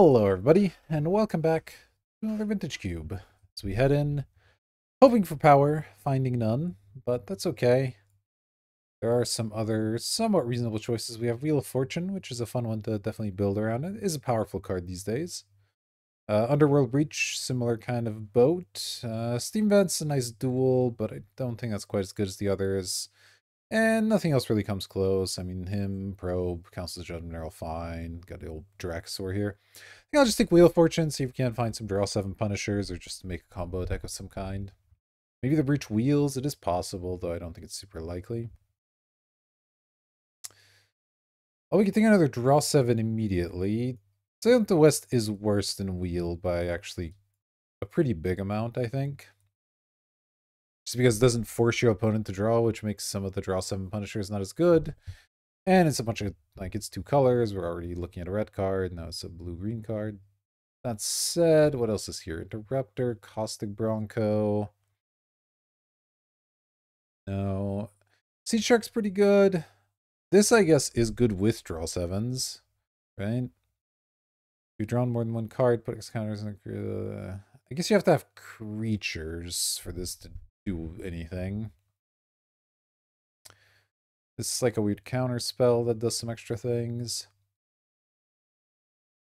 Hello everybody, and welcome back to another Vintage Cube. As we head in, hoping for power, finding none, but that's okay. There are some other somewhat reasonable choices. We have Wheel of Fortune, which is a fun one to definitely build around. It is a powerful card these days. Underworld Breach, similar kind of boat. Steam Vent's a nice duel, but I don't think that's quite as good as the others. And nothing else really comes close. I mean, him, Probe, Council of Judgment are all fine. Got the old Draxor here. I think I'll just take Wheel of Fortune, see if we can find some draw 7 Punishers, or just to make a combo deck of some kind. Maybe the Breach Wheels, it is possible, though I don't think it's super likely. Oh, we can think another draw 7 immediately. Silent to West is worse than Wheel by actually a pretty big amount, I think. Just because it doesn't force your opponent to draw, which makes some of the draw 7 Punishers not as good. And it's a bunch of, like, it's 2 colors. We're already looking at a red card. Now it's a blue-green card. That said, what else is here? Interrupter, Caustic Bronco. No. Sea Shark's pretty good. This, I guess, is good with draw 7s, right? You've drawn more than one card, put X counters in the... I guess you have to have creatures for this to do anything. This is like a weird counter spell that does some extra things.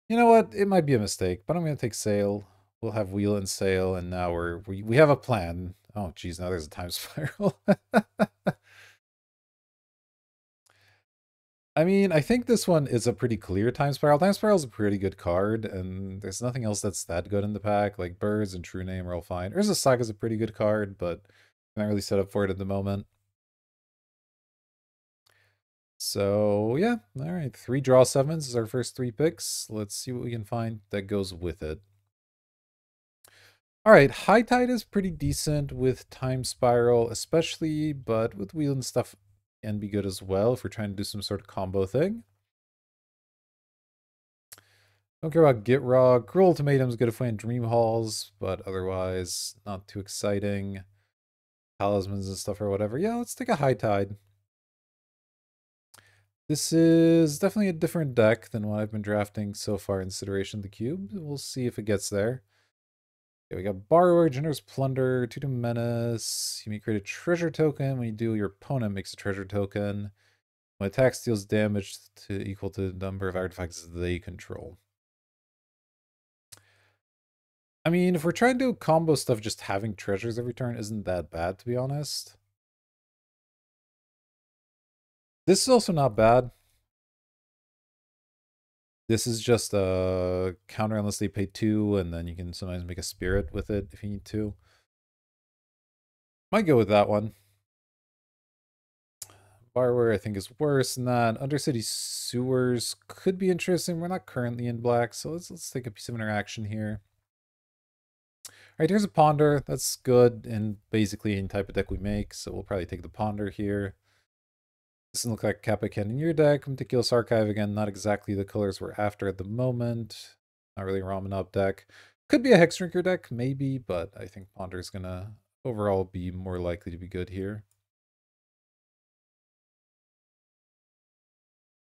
You know what? It might be a mistake, but I'm going to take Sail. We'll have Wheel and Sail, and now we have a plan. Oh, geez, now there's a time spiral. I mean, I think this one is a pretty clear time spiral. Time spiral is a pretty good card, and there's nothing else that's that good in the pack. Like Birds and True Name are all fine. Urza Saga is a pretty good card, but I'm not really set up for it at the moment. So yeah, all right. 3 draw 7s is our first 3 picks. Let's see what we can find that goes with it. All right, High Tide is pretty decent with Time Spiral, especially, but with Wheel and stuff can be good as well if we're trying to do some sort of combo thing. Don't care about Get Raw. Cruel Ultimatum's good if we in Dream Halls, but otherwise not too exciting. Talismans and stuff or whatever. Yeah, let's take a High Tide. This is definitely a different deck than what I've been drafting so far in Consideration of the Cube. We'll see if it gets there. Okay, we got Borrower, Generous Plunder, 2 to Menace. You may create a treasure token. When you do, your opponent makes a treasure token. When attack deals damage to equal to the number of artifacts they control. I mean, if we're trying to do combo stuff, just having treasures every turn isn't that bad, to be honest. This is also not bad. This is just a counter unless they pay 2, and then you can sometimes make a spirit with it if you need to. Might go with that one. Borrower, I think, is worse than that. Undercity Sewers could be interesting. We're not currently in black, so let's take a piece of interaction here. All right, here's a Ponder. That's good in basically any type of deck we make, so we'll probably take the Ponder here. Doesn't look like Kappa can in your deck. Meticulous Archive, again, not exactly the colors we're after at the moment. Not really a Ramen Up deck. Could be a Hex Drinker deck, maybe, but I think Ponder is going to overall be more likely to be good here.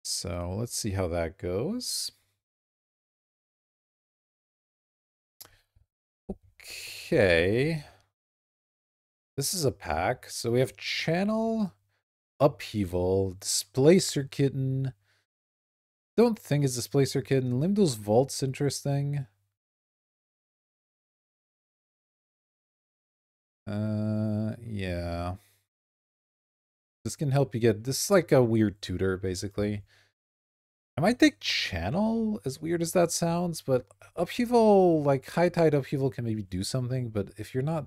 So let's see how that goes. Okay. This is a pack. So we have Channel, Upheaval, Displacer Kitten. Don't think it's Displacer Kitten. Limdo's Vault's interesting. Yeah. This can help you get... This is like a weird tutor, basically. I might take Channel, as weird as that sounds, but Upheaval, like High Tide Upheaval can maybe do something, but if you're not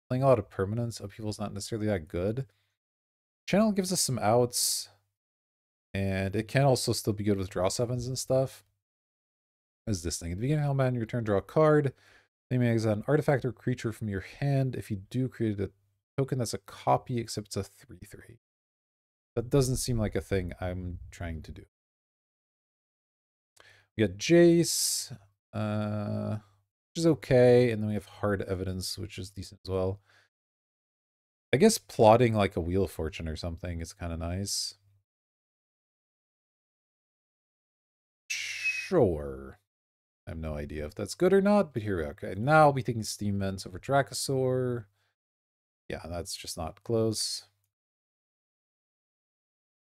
playing a lot of permanents, Upheaval's not necessarily that good. Channel gives us some outs, and it can also still be good with draw 7s and stuff. What is this thing? At the beginning of your turn, draw a card. Then you may exile an artifact or creature from your hand. If you do, create a token that's a copy, except it's a 3/3. That doesn't seem like a thing I'm trying to do. We got Jace, which is okay, and then we have Hard Evidence, which is decent as well. I guess plotting like a Wheel of Fortune or something is kind of nice. Sure. I have no idea if that's good or not, but here we are. Okay, now I'll be taking Steam Vents over Dracosaur. Yeah, that's just not close.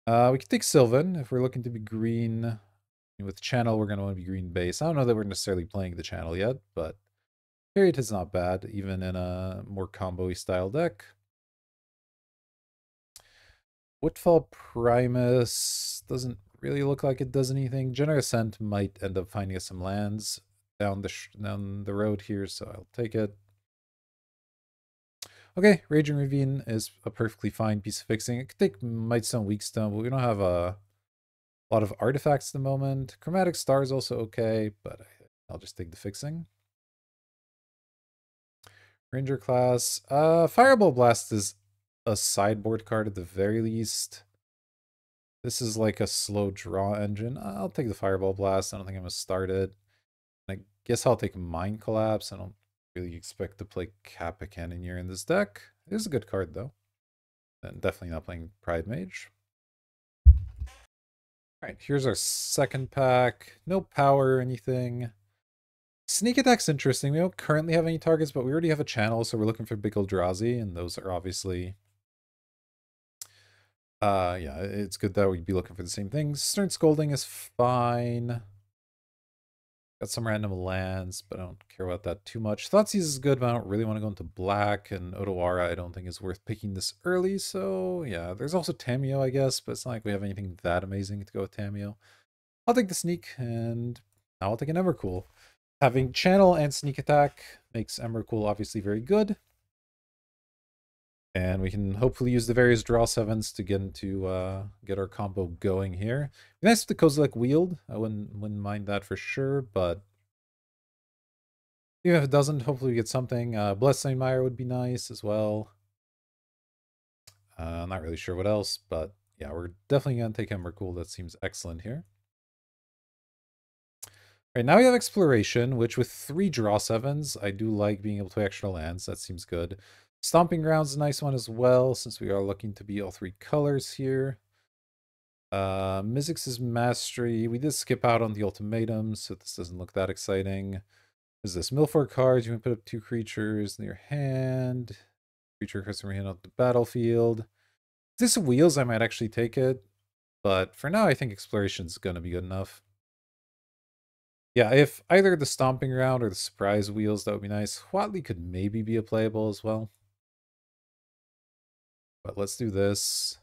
We can take Sylvan if we're looking to be green. With Channel, we're going to want to be green base. I don't know that we're necessarily playing the Channel yet, but Period is not bad, even in a more combo-y style deck. Woodfall Primus doesn't really look like it does anything. Generous Ascent might end up finding us some lands down the road here, so I'll take it. Okay, Raging Ravine is a perfectly fine piece of fixing. It could take Mightstone, Weakstone, but we don't have a lot of artifacts at the moment. Chromatic Star is also okay, but I'll just take the fixing. Ranger class. Fireball Blast is a sideboard card at the very least. This is like a slow draw engine. I'll take the Fireball Blast. I don't think I'm going to start it. I guess I'll take Mind Collapse. I don't really expect to play Kappa Cannoneer in this deck. It is a good card, though. And definitely not playing Pride Mage. Alright, here's our second pack. No power or anything. Sneak Attack's interesting. We don't currently have any targets, but we already have a channel, so we're looking for big Eldrazi, and those are obviously... yeah, it's good that we'd be looking for the same things. Stern Scolding is fine. Got some random lands, but I don't care about that too much. Thoughtseize is good, but I don't really want to go into black, and Otawara I don't think is worth picking this early, so yeah. There's also Tameo, I guess, but it's not like we have anything that amazing to go with Tameo. I'll take the Sneak, and now I'll take an Emrakul. Having Channel and Sneak Attack makes Emrakul obviously very good. And we can hopefully use the various draw sevens to get our combo going here. Nice if the Kozilek Wield. I wouldn't mind that for sure, but even if it doesn't, hopefully we get something. Bloodstained Mire would be nice as well. I'm not really sure what else, but yeah, we're definitely going to take Emrakul. That seems excellent here. All right, now we have Exploration, which with 3 draw sevens, I do like being able to play extra lands. That seems good. Stomping Ground's is a nice one as well, since we are looking to be all 3 colors here. Mizzix's Mastery. We did skip out on the ultimatums, so this doesn't look that exciting. Is this Milford cards? You can put up 2 creatures in your hand. Creature cards from your hand on the battlefield. If this wheels, I might actually take it. But for now, I think Exploration's going to be good enough. Yeah, if either the Stomping Ground or the Surprise Wheels, that would be nice. Huatli could maybe be a playable as well. But let's do this.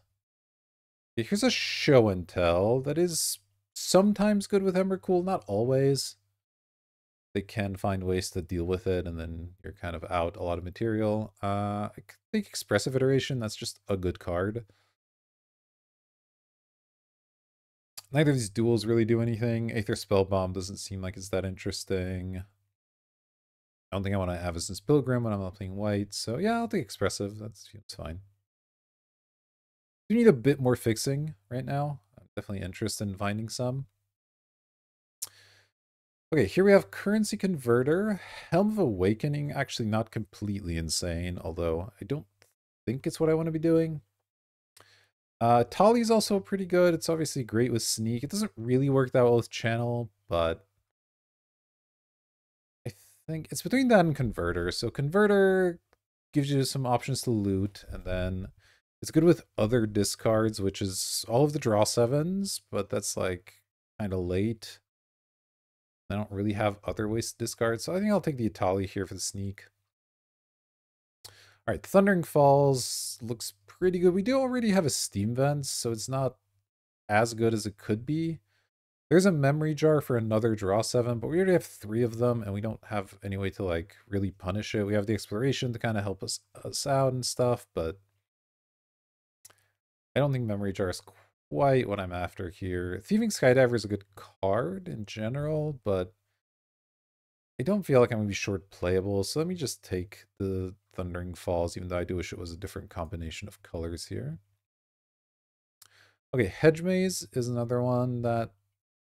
Okay, here's a Show and Tell that is sometimes good with Emrakul, not always. They can find ways to deal with it, and then you're kind of out a lot of material. I think Expressive Iteration, that's just a good card. Neither of these duels really do anything. Aether Spellbomb doesn't seem like it's that interesting. I don't think I want to Avacyn's Pilgrim when I'm not playing white, so yeah, I'll take Expressive. That's fine. You need a bit more fixing right now. I'm definitely interested in finding some. Okay, here we have Currency Converter. Helm of Awakening, actually not completely insane, although I don't think it's what I want to be doing. Tali's also pretty good. It's obviously great with Sneak. It doesn't really work that well with Channel, but I think it's between that and Converter. So Converter gives you some options to loot, and then it's good with other discards, which is all of the draw sevens, but that's like kind of late. I don't really have other ways to discard, so I think I'll take the Atali here for the Sneak. All right, Thundering Falls looks pretty good. We do already have a Steam Vent, so it's not as good as it could be. There's a Memory Jar for another draw 7, but we already have 3 of them, and we don't have any way to like really punish it. We have the Exploration to kind of help us out and stuff, but I don't think Memory Jar is quite what I'm after here. Thieving Skydiver is a good card in general, but I don't feel like I'm going to be short playable, so let me just take the Thundering Falls, even though I do wish it was a different combination of colors here. Okay, Hedge Maze is another one that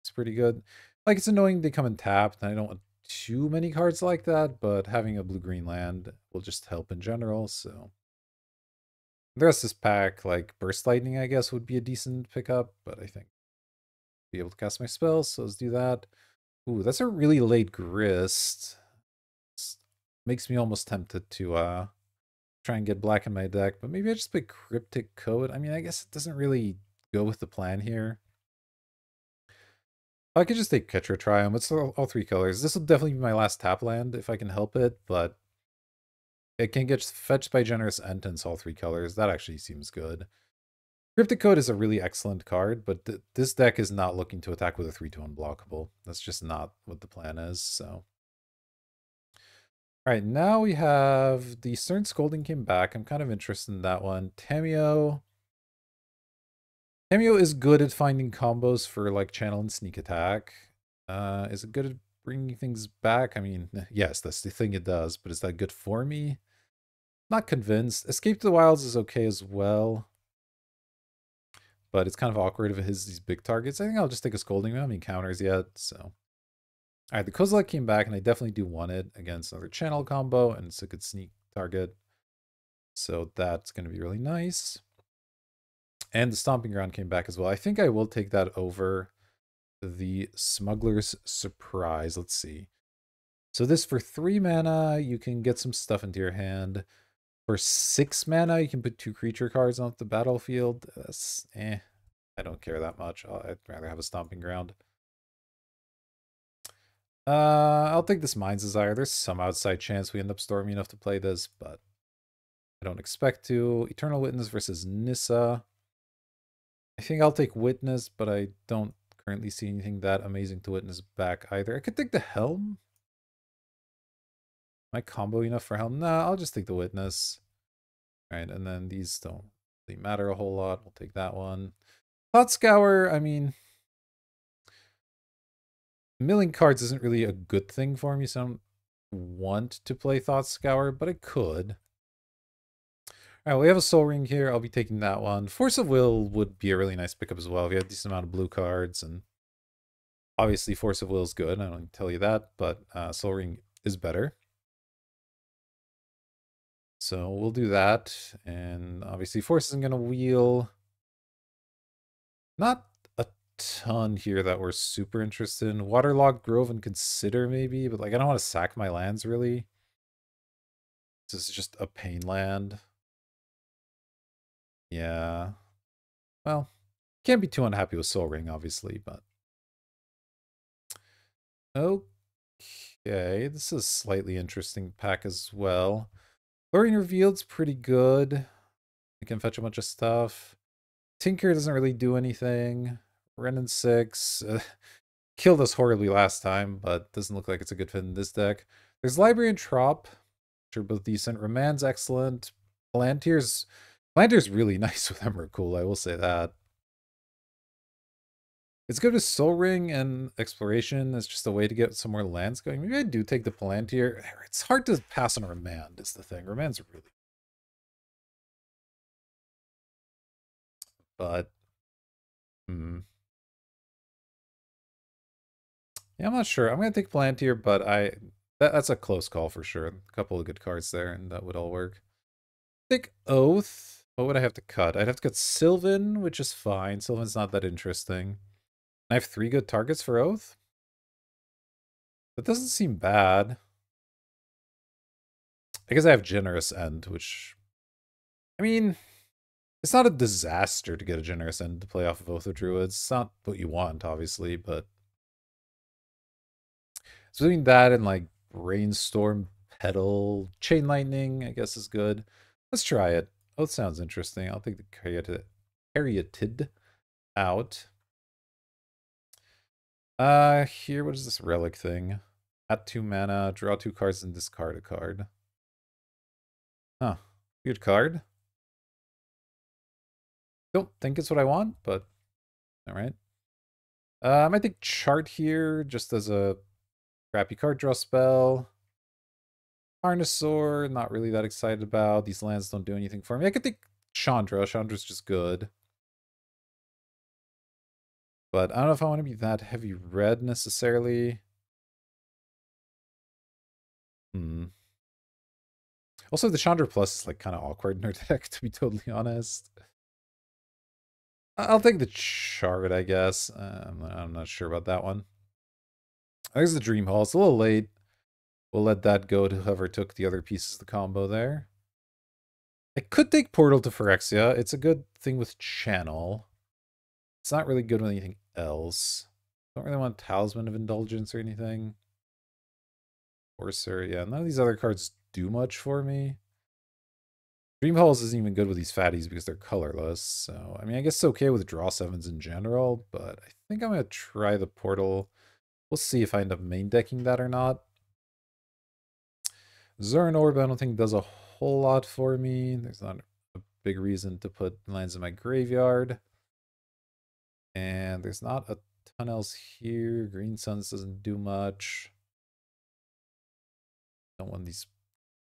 is pretty good. Like, it's annoying they come in tapped, and I don't want too many cards like that, but having a blue-green land will just help in general, so... The rest of this pack, like Burst Lightning, I guess, would be a decent pickup, but I think I'll be able to cast my spells, so let's do that. Ooh, that's a really late grist. Makes me almost tempted to try and get black in my deck, but maybe I just play Cryptic Code. I mean, I guess it doesn't really go with the plan here. I could just take Ketra Triumph. It's all three colors. This will definitely be my last tap land if I can help it, but it can get fetched by Generous Entrance all three colors. That actually seems good. Cryptic Code is a really excellent card, but this deck is not looking to attack with a 3-2 unblockable. That's just not what the plan is, so. Alright, now we have the Stern Scolding came back. I'm kind of interested in that one. Tamio. Tamio is good at finding combos for like channel and sneak attack. Is it good at bringing things back? I mean, yes, that's the thing it does, but is that good for me? Not convinced. Escape to the Wilds is okay as well, but it's kind of awkward if it hits these big targets. I think I'll just take a Scolding. We don't have any counters yet, so. Alright, the Kozilek came back, and I definitely do want it against another channel combo, and it's a good sneak target. So that's going to be really nice. And the Stomping Ground came back as well. I think I will take that over the Smuggler's Surprise. Let's see. So this for 3 mana, you can get some stuff into your hand. For 6 mana, you can put 2 creature cards on the battlefield. That's, I don't care that much. I'd rather have a Stomping Ground. I'll take this Mind's Desire. There's some outside chance we end up storming enough to play this, but I don't expect to. Eternal Witness versus Nissa. I think I'll take Witness, but I don't currently see anything that amazing to Witness back either. I could take the Helm. Am I combo enough for Helm? Nah, I'll just take the Witness. Alright, and then these don't really matter a whole lot. We'll take that one. Thought Scour, I mean, milling cards isn't really a good thing for me, so I don't want to play Thought Scour, but I could. Alright, we have a Soul Ring here. I'll be taking that one. Force of Will would be a really nice pickup as well. We have a decent amount of blue cards, and obviously Force of Will is good. I don't tell you that, but Soul Ring is better. So we'll do that, and obviously Force isn't going to wheel. Not a ton here that we're super interested in. Waterlogged Grove and Consider maybe, but like I don't want to sack my lands really. This is just a pain land. Yeah. Well, can't be too unhappy with Soul Ring, obviously, but. Okay, this is a slightly interesting pack as well. Lorien Revealed's pretty good. We can fetch a bunch of stuff. Tinker doesn't really do anything. Renin 6 killed us horribly last time, but doesn't look like it's a good fit in this deck. There's Library and Trop, which are both decent. Remand's excellent. Palantir's really nice with Emrakul, I will say that. It's good with Soul Ring and Exploration as just a way to get some more lands going. Maybe I do take the Palantir. It's hard to pass on Remand is the thing. Remand's really... But... Yeah, I'm not sure. I'm going to take Palantir, but that's a close call for sure. A couple of good cards there, and that would all work. Take Oath. What would I have to cut? I'd have to cut Sylvan, which is fine. Sylvan's not that interesting. I have 3 good targets for Oath? That doesn't seem bad. I guess I have Generous End, which... I mean, it's not a disaster to get a Generous End to play off of Oath of Druids. It's not what you want, obviously, but... So between that and, like, Brainstorm, Petal, Chain Lightning, I guess is good. Let's try it. Oath sounds interesting. I'll take the Caryatid out. Here, what is this relic thing? Add 2 mana, draw 2 cards, and discard a card. Huh. Weird card. Don't think it's what I want, but alright. I might take Chart here, just as a crappy card draw spell. Carnosaur, not really that excited about. These lands don't do anything for me. I could take Chandra. Chandra's just good. But I don't know if I want to be that heavy red necessarily. Also, the Chandra Plus is like kind of awkward in our deck, to be totally honest. I'll take the Chart, I guess. I'm not sure about that one. There's the Dream Hall. It's a little late. We'll let that go to whoever took the other pieces of the combo there. I could take Portal to Phyrexia. It's a good thing with Channel. It's not really good with anything else. Don't really want Talisman of Indulgence or anything. Forcer, yeah. None of these other cards do much for me. Dream Halls isn't even good with these fatties because they're colorless. So, I mean, I guess it's okay with draw 7s in general, but I think I'm going to try the Portal. We'll see if I end up main decking that or not. Zern Orb, I don't think does a whole lot for me. There's not a big reason to put lands in my graveyard. And there's not a ton else here. Green Suns doesn't do much. Don't want these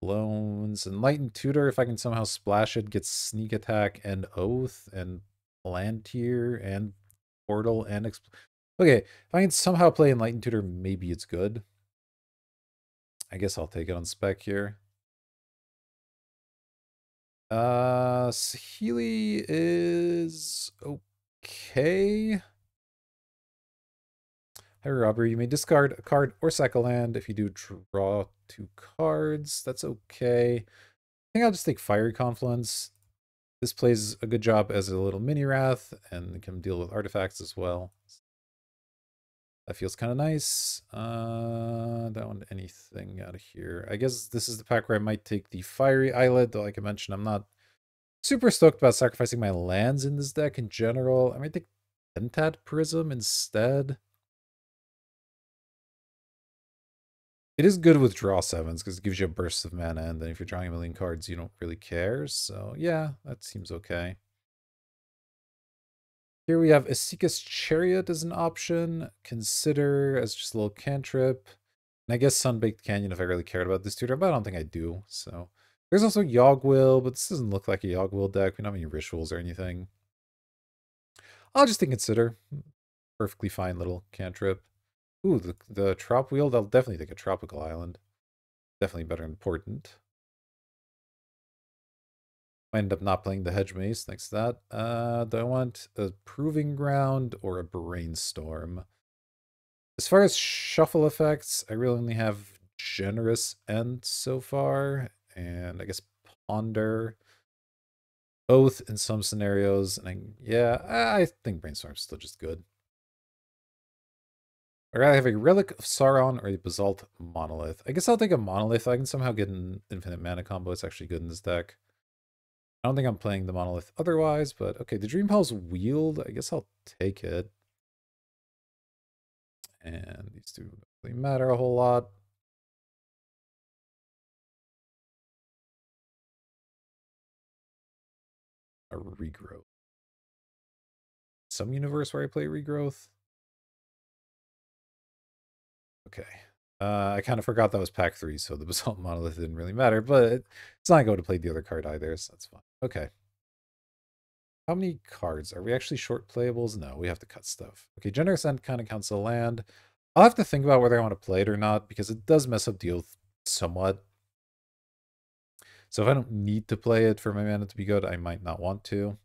loans. Enlightened Tutor, if I can somehow splash it, gets Sneak Attack and Oath and Land Tier and Portal and... Okay, if I can somehow play Enlightened Tutor, maybe it's good. I guess I'll take it on spec here. Saheeli is okay. Hi, Robber. You may discard a card or sack a land. If you do, draw 2 cards. That's okay. I think I'll just take Fiery Confluence. This plays a good job as a little mini Wrath and can deal with artifacts as well. That feels kind of nice. Don't want anything out of here. I guess this is the pack where I might take the Fiery Islet, though like I mentioned, I'm not super stoked about sacrificing my lands in this deck in general. I might take Pentat Prism instead. It is good with draw 7s because it gives you a burst of mana, and then if you're drawing a million cards, you don't really care. So yeah, that seems okay. Here we have Asika's Chariot as an option. Consider as just a little cantrip. And I guess Sunbaked Canyon if I really cared about this tutor, but I don't think I do. So there's also Yogg-Will, but this doesn't look like a Yogg-Will deck. We don't have any rituals or anything. I'll just think Consider. Perfectly fine little cantrip. Ooh, the Trop Wheel, I'll definitely take a Tropical Island. Definitely better important. I end up not playing the Hedge Mace next to that. Do I want a Proving Ground or a Brainstorm? As far as shuffle effects, I really only have Generous End so far, and I guess Ponder. Both in some scenarios, and yeah, I think Brainstorm's still just good. I'd rather have a Relic of Sauron or a Basalt Monolith. I guess I'll take a Monolith. I can somehow get an infinite mana combo. It's actually good in this deck. I don't think I'm playing the Monolith otherwise, but okay, the Dream Hall's Wield. I guess I'll take it. And these two don't really matter a whole lot. A Regrowth. Some universe where I play Regrowth. Okay. I kind of forgot that was pack 3, so the Basalt Monolith didn't really matter, but it's not going to play the other card either, so that's fine. Okay. How many cards? Are we actually short playables? No, we have to cut stuff. Okay, Generous End kind of counts a land. I'll have to think about whether I want to play it or not, because it does mess up deal somewhat. So if I don't need to play it for my mana to be good, I might not want to.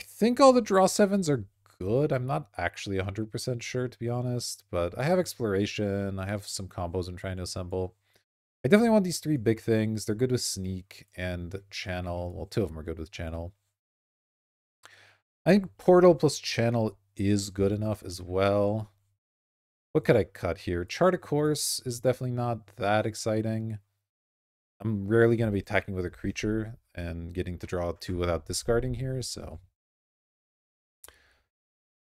I think all the draw 7s are good. I'm not actually 100% sure, to be honest, but I have Exploration. I have some combos I'm trying to assemble. I definitely want these 3 big things. They're good with Sneak and Channel. Well, 2 of them are good with Channel. I think Portal plus Channel is good enough as well. What could I cut here? Chart a Course is definitely not that exciting. I'm rarely going to be attacking with a creature and getting to draw 2 without discarding here, so...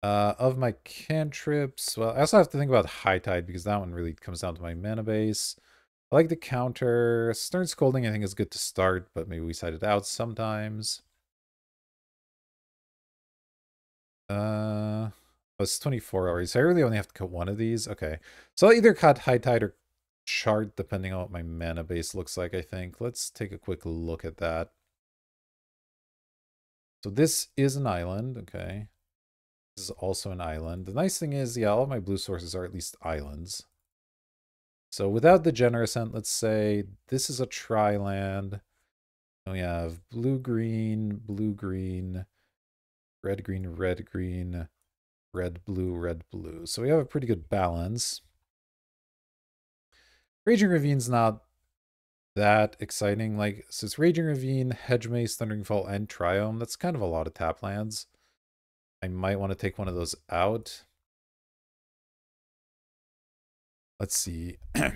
of my cantrips, well, I also have to think about High Tide because that one really comes down to my mana base. I like the counter. Stern Scolding I think is good to start, but maybe we side it out sometimes. Oh, it's 24 hours, so I really only have to cut one of these. Okay, so I'll either cut High Tide or Chart, depending on what my mana base looks like, I think. Let's take a quick look at that. So this is an island, okay. This is also an island. The nice thing is, yeah, all of my blue sources are at least islands. So without the Generous End, let's say this is a tri-land. We have blue, green, red, green, red, blue, red, blue. So we have a pretty good balance. Raging Ravine's not that exciting. Like, so it's Raging Ravine, Hedge Maze, Thundering Fall, and Triome. That's kind of a lot of tap lands. I might want to take one of those out. Let's see. I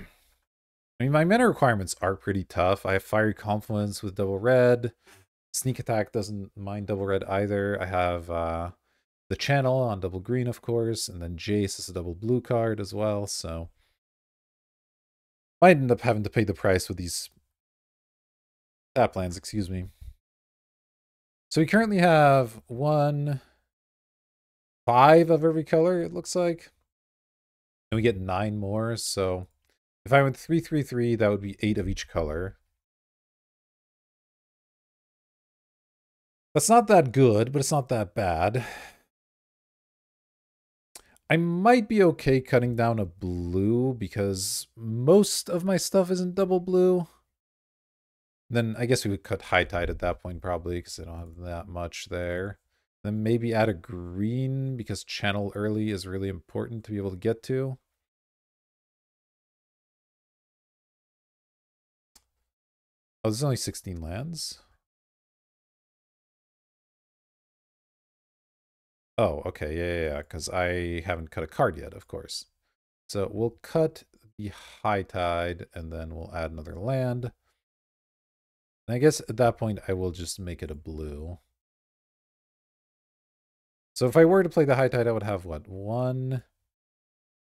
mean, my mana requirements are pretty tough. I have Fiery Confluence with double red. Sneak Attack doesn't mind double red either. I have the Channel on double green, of course, and then Jace is a double blue card as well, so might end up having to pay the price with these tap lands, excuse me. So we currently have 1, 5 of every color, it looks like. And we get 9 more, so if I went 3, 3, 3, that would be 8 of each color. That's not that good, but it's not that bad. I might be okay cutting down a blue because most of my stuff isn't double blue. Then I guess we would cut High Tide at that point probably because I don't have that much there. Then maybe add a green because channel early is really important to be able to get to. Oh, there's only 16 lands. Oh, okay, yeah, because I haven't cut a card yet, of course. So we'll cut the High Tide, and then we'll add another land. And I guess at that point, I will just make it a blue. So if I were to play the High Tide, I would have what? 1,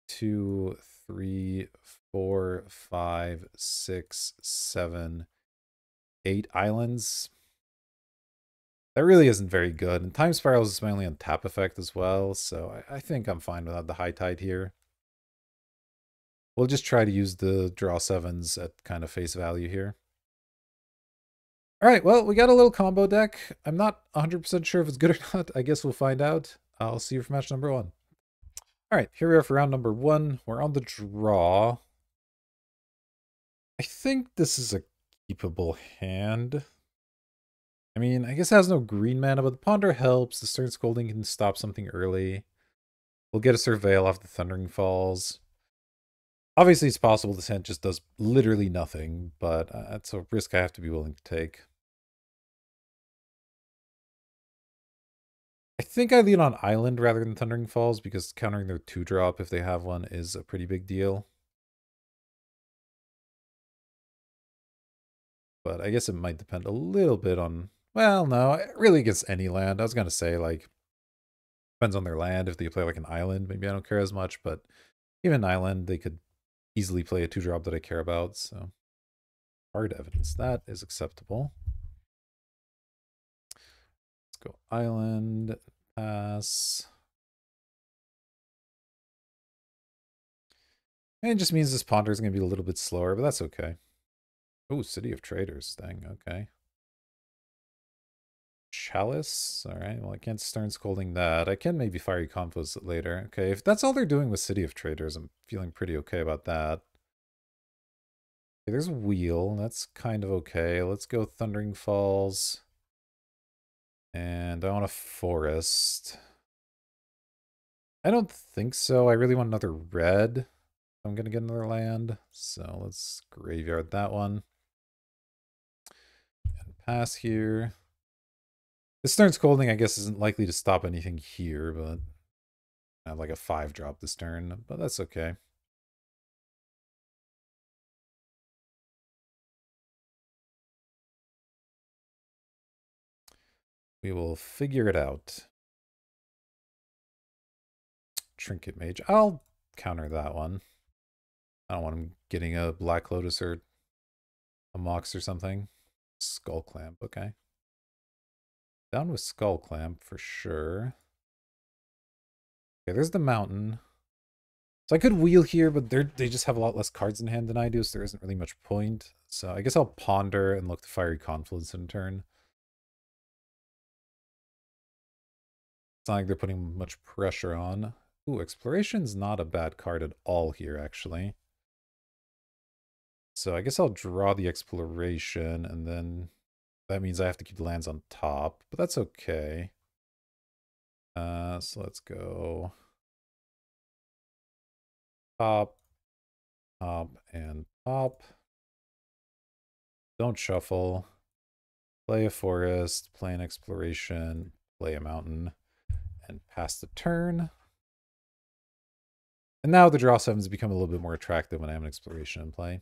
2, 3, 4, 5, 6, 7, 8 islands. That really isn't very good. And Time Spirals is mainly on tap effect as well, so I think I'm fine without the High Tide here. We'll just try to use the draw 7s at kind of face value here. All right, well, we got a little combo deck. I'm not 100% sure if it's good or not. I guess we'll find out. I'll see you for match number 1. All right, here we are for round number 1. We're on the draw. I think this is a keepable hand. I mean, I guess it has no green mana, but the Ponder helps. The Stern Scolding can stop something early. We'll get a Surveil off the Thundering Falls. Obviously, it's possible this hand just does literally nothing, but that's a risk I have to be willing to take. I think I lean on Island rather than Thundering Falls because countering their 2-drop if they have one is a pretty big deal. But I guess it might depend a little bit on... Well, no, really against any land. I was going to say, like, depends on their land. If they play like an island, maybe I don't care as much, but even an island, they could easily play a 2-drop that I care about, so... Hard evidence. That is acceptable. Let's go island, pass. And it just means this Ponder is going to be a little bit slower, but that's okay. Oh, City of Traders. Dang, okay. Chalice. All right, well, I can't Stern Scolding that. I can maybe Fiery Confluence it later. Okay, if that's all they're doing with City of Traders, I'm feeling pretty okay about that. Okay, there's a Wheel. That's kind of okay. Let's go Thundering Falls. And I want a Forest. I don't think so. I really want another red. I'm going to get another land. So let's graveyard that one. And pass here. The Stern Scolding, I guess, isn't likely to stop anything here, but I have like a 5-drop this turn, but that's okay. We will figure it out. Trinket Mage. I'll counter that one. I don't want him getting a Black Lotus or a Mox or something. Skull Clamp, okay. Down with Skull Clamp for sure. Okay, there's the mountain. So I could wheel here, but they just have a lot less cards in hand than I do, so there isn't really much point. So I guess I'll ponder and look to Fiery Confluence in turn. It's not like they're putting much pressure on. Ooh, Exploration's not a bad card at all here, actually. So I guess I'll draw the Exploration, and then that means I have to keep the lands on top, but that's okay. So let's go top, top, and top. Don't shuffle. Play a forest, play an exploration, play a mountain, and pass the turn. And now the draw sevens become a little bit more attractive when I have an exploration in play.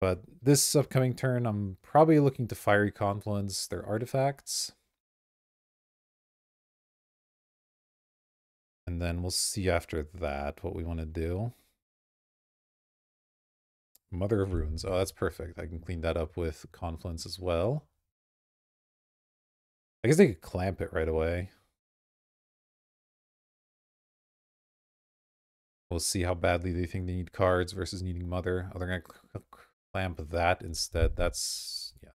But this upcoming turn, I'm probably looking to Fiery Confluence their artifacts. And then we'll see after that what we want to do. Mother of Runes. Oh, that's perfect. I can clean that up with Confluence as well. I guess they could clamp it right away. We'll see how badly they think they need cards versus needing Mother. Oh, they're going to clamp that instead. Yeah,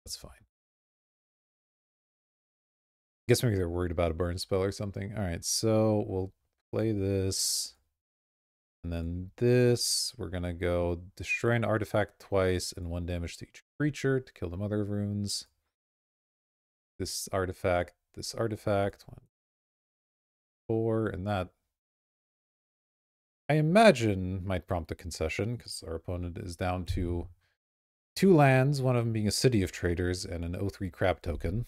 that's fine. Guess maybe they're worried about a burn spell or something. All right, so we'll play this. And then this, we're going to go destroy an artifact twice and 1 damage to each creature to kill the Mother of Runes. This artifact, 1, 4, and that I imagine might prompt a concession because our opponent is down to 2 lands, one of them being a City of Traders and an O3 crab token.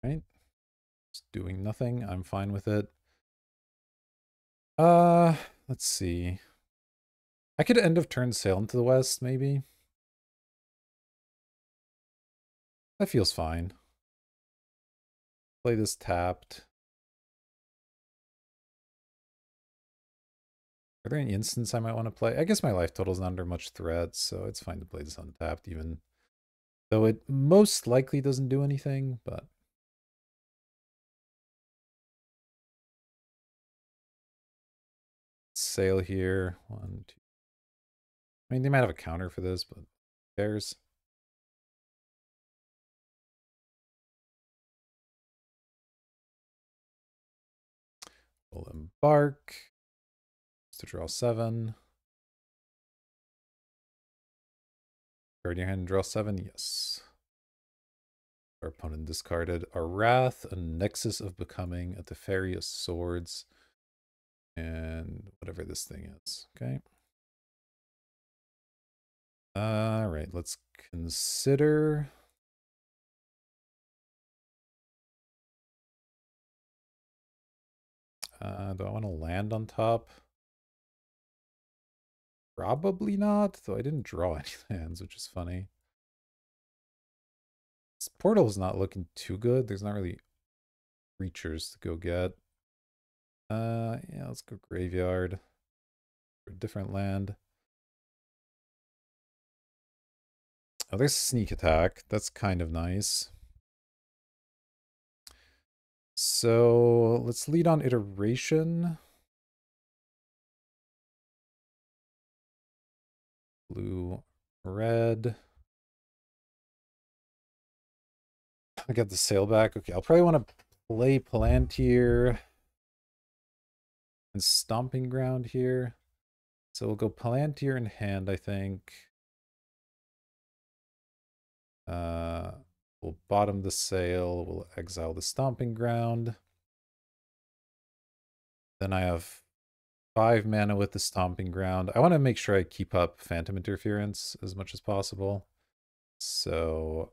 Right? Just doing nothing. I'm fine with it. Let's see. I could end of turn sail into the west, maybe. That feels fine. Play this tapped. Are there any instants I might want to play? I guess my life total is not under much threat, so it's fine to play this untapped, even though it most likely doesn't do anything, but sail here. 1, 2. I mean, they might have a counter for this, but who cares? We'll embark. To draw 7. Card in your hand and draw 7? Yes. Our opponent discarded a Wrath, a Nexus of Becoming, a Teferi of Swords, and whatever this thing is. Okay. Alright, let's consider. Do I want to land on top? Probably not, though I didn't draw any lands, which is funny. This portal is not looking too good. There's not really creatures to go get. Yeah, let's go graveyard for a different land. Oh, there's sneak attack. That's kind of nice. So let's lead on iteration. Blue, red. I got the sailback. Okay, I'll probably want to play Palantir and Stomping Ground here. So we'll go Palantir in hand, I think. We'll bottom the sail. We'll exile the Stomping Ground. Then I have 5 mana with the Stomping Ground. I want to make sure I keep up Phantom Interference as much as possible. So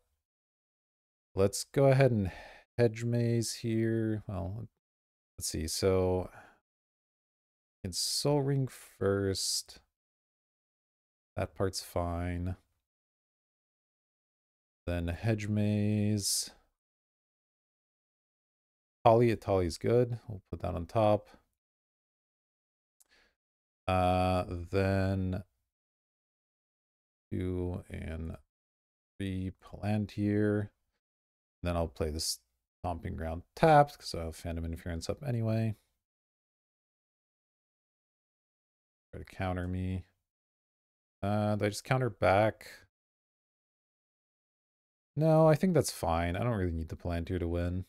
let's go ahead and Hedge Maze here. Well, let's see. So in Soul Ring first. That part's fine. Then Hedge Maze. Tali's good. We'll put that on top. Then 2 and 3 Palantir. Then I'll play this Stomping Ground tapped because I have Phantom Interference up anyway. Try to counter me. Do I just counter back? No, I think that's fine. I don't really need the Palantir to win.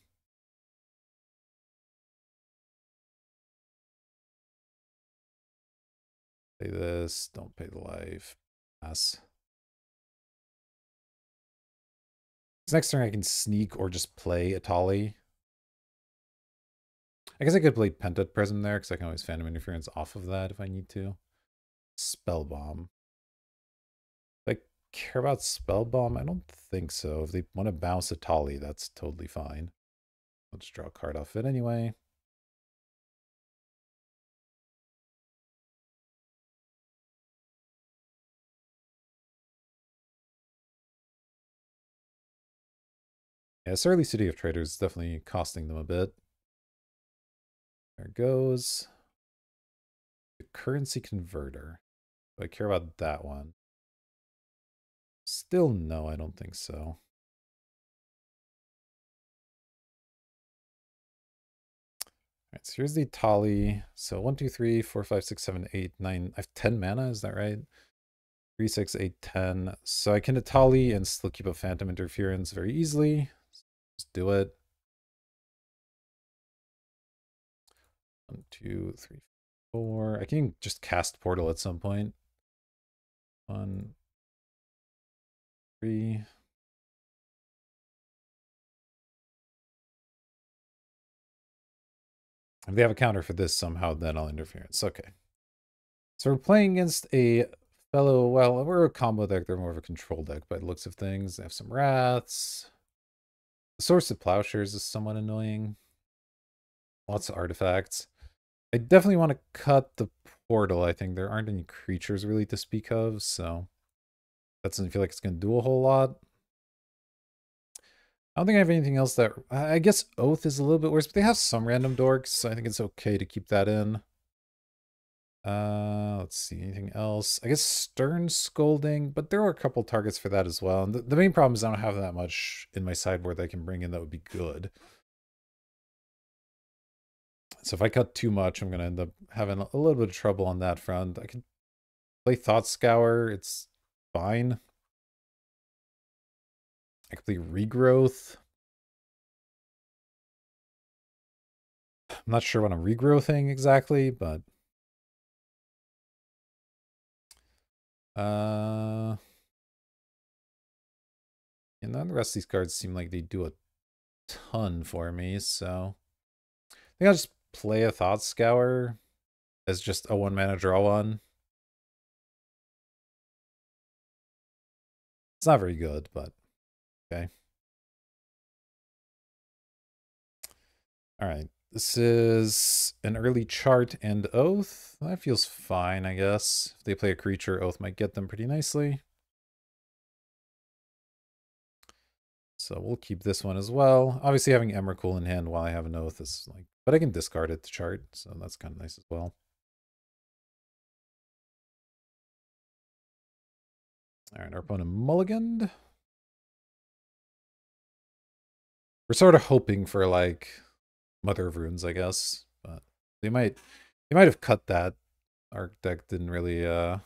Play this. Don't pay the life. Pass. Because next turn I can sneak or just play Atali. I guess I could play Pentat Prism there, because I can always Phantom Interference off of that if I need to. Spell Bomb. Do I care about Spell Bomb? I don't think so. If they want to bounce Atali, that's totally fine. I'll just draw a card off it anyway. Yeah, this early City of Traders is definitely costing them a bit. There it goes. The Currency Converter. Do I care about that one? Still no, I don't think so. Alright, so here's the Tali. So 1, 2, 3, 4, 5, 6, 7, 8, 9. I have 10 mana, is that right? 3, 6, 8, 10. So I can Atali and still keep a Phantom Interference very easily. Just do it. 1, 2, 3, 4. I can just cast Portal at some point. 1, 3. If they have a counter for this somehow, then I'll interference. Okay. So we're playing against a fellow, well, we're a combo deck. They're more of a control deck by the looks of things. They have some Wraths. The Source of Plowshares is somewhat annoying. Lots of artifacts. I definitely want to cut the portal. I think there aren't any creatures really to speak of, so that doesn't feel like it's going to do a whole lot. I don't think I have anything else that... I guess Oath is a little bit worse, but they have some random dorks, so I think it's okay to keep that in. Let's see, anything else? I guess Stern Scolding, but there are a couple targets for that as well. And the main problem is I don't have that much in my sideboard that I can bring in that would be good. So if I cut too much, I'm going to end up having a little bit of trouble on that front. I could play Thought Scour. It's fine. I could play Regrowth. I'm not sure what I'm regrowthing exactly, but... and then the rest of these cards seem like they do a ton for me, so... I think I'll just play a Thought Scour as just a 1-mana draw one. It's not very good, but okay. All right. This is an early chart and Oath. That feels fine, I guess. If they play a creature, Oath might get them pretty nicely. So we'll keep this one as well. Obviously having Emrakul in hand while I have an Oath is like... But I can discard it to chart, so that's kind of nice as well. All right, our opponent mulliganed. We're sort of hoping for like Mother of Runes, I guess, but they might have cut that. Our deck didn't really Oh,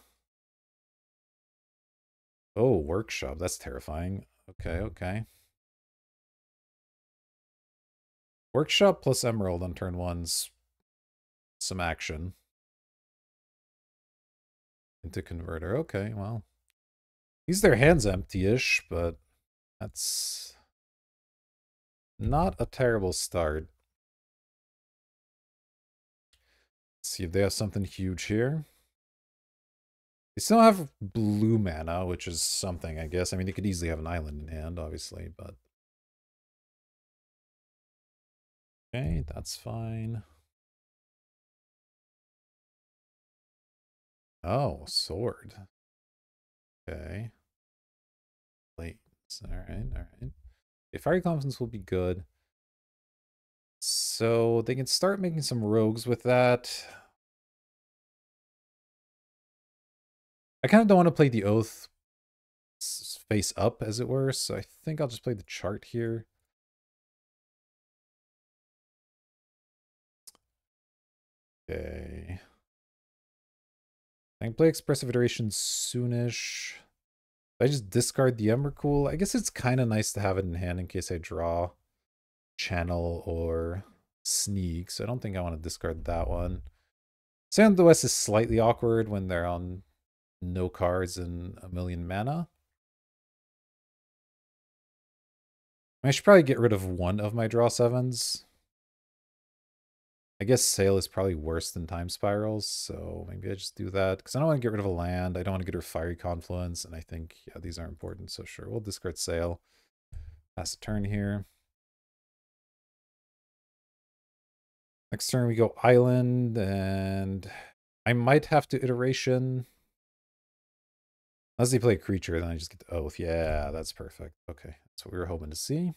Workshop, that's terrifying. Okay, okay. Workshop plus Emerald on turn one's some action. Into Converter. Okay, well. These their hands empty-ish, but that's not a terrible start. Let's see if they have something huge here. They still have blue mana, which is something, I guess. I mean, they could easily have an island in hand, obviously, but... Okay, that's fine. Oh, sword. Okay. Blades. Alright, alright. Okay, Fiery Confidence will be good. So they can start making some rogues with that. I kind of don't want to play the Oath face up, as it were, so I think I'll just play the chart here. Okay. I can play Expressive Iteration soonish. I just discard the Emrakul. I guess it's kind of nice to have it in hand in case I draw Channel or Sneak, so I don't think I want to discard that one. Sand of the West is slightly awkward when they're on no cards and a million mana. I should probably get rid of one of my draw sevens. I guess Sail is probably worse than Time Spirals, so maybe I just do that. Because I don't want to get rid of a land. I don't want to get rid of Fiery Confluence, and I think, yeah, these are important. So sure, we'll discard Sail. Pass a turn here. Next turn we go Island, and I might have to Iteration. Unless they play a creature, then I just get the Oath. Yeah, that's perfect. Okay, that's what we were hoping to see.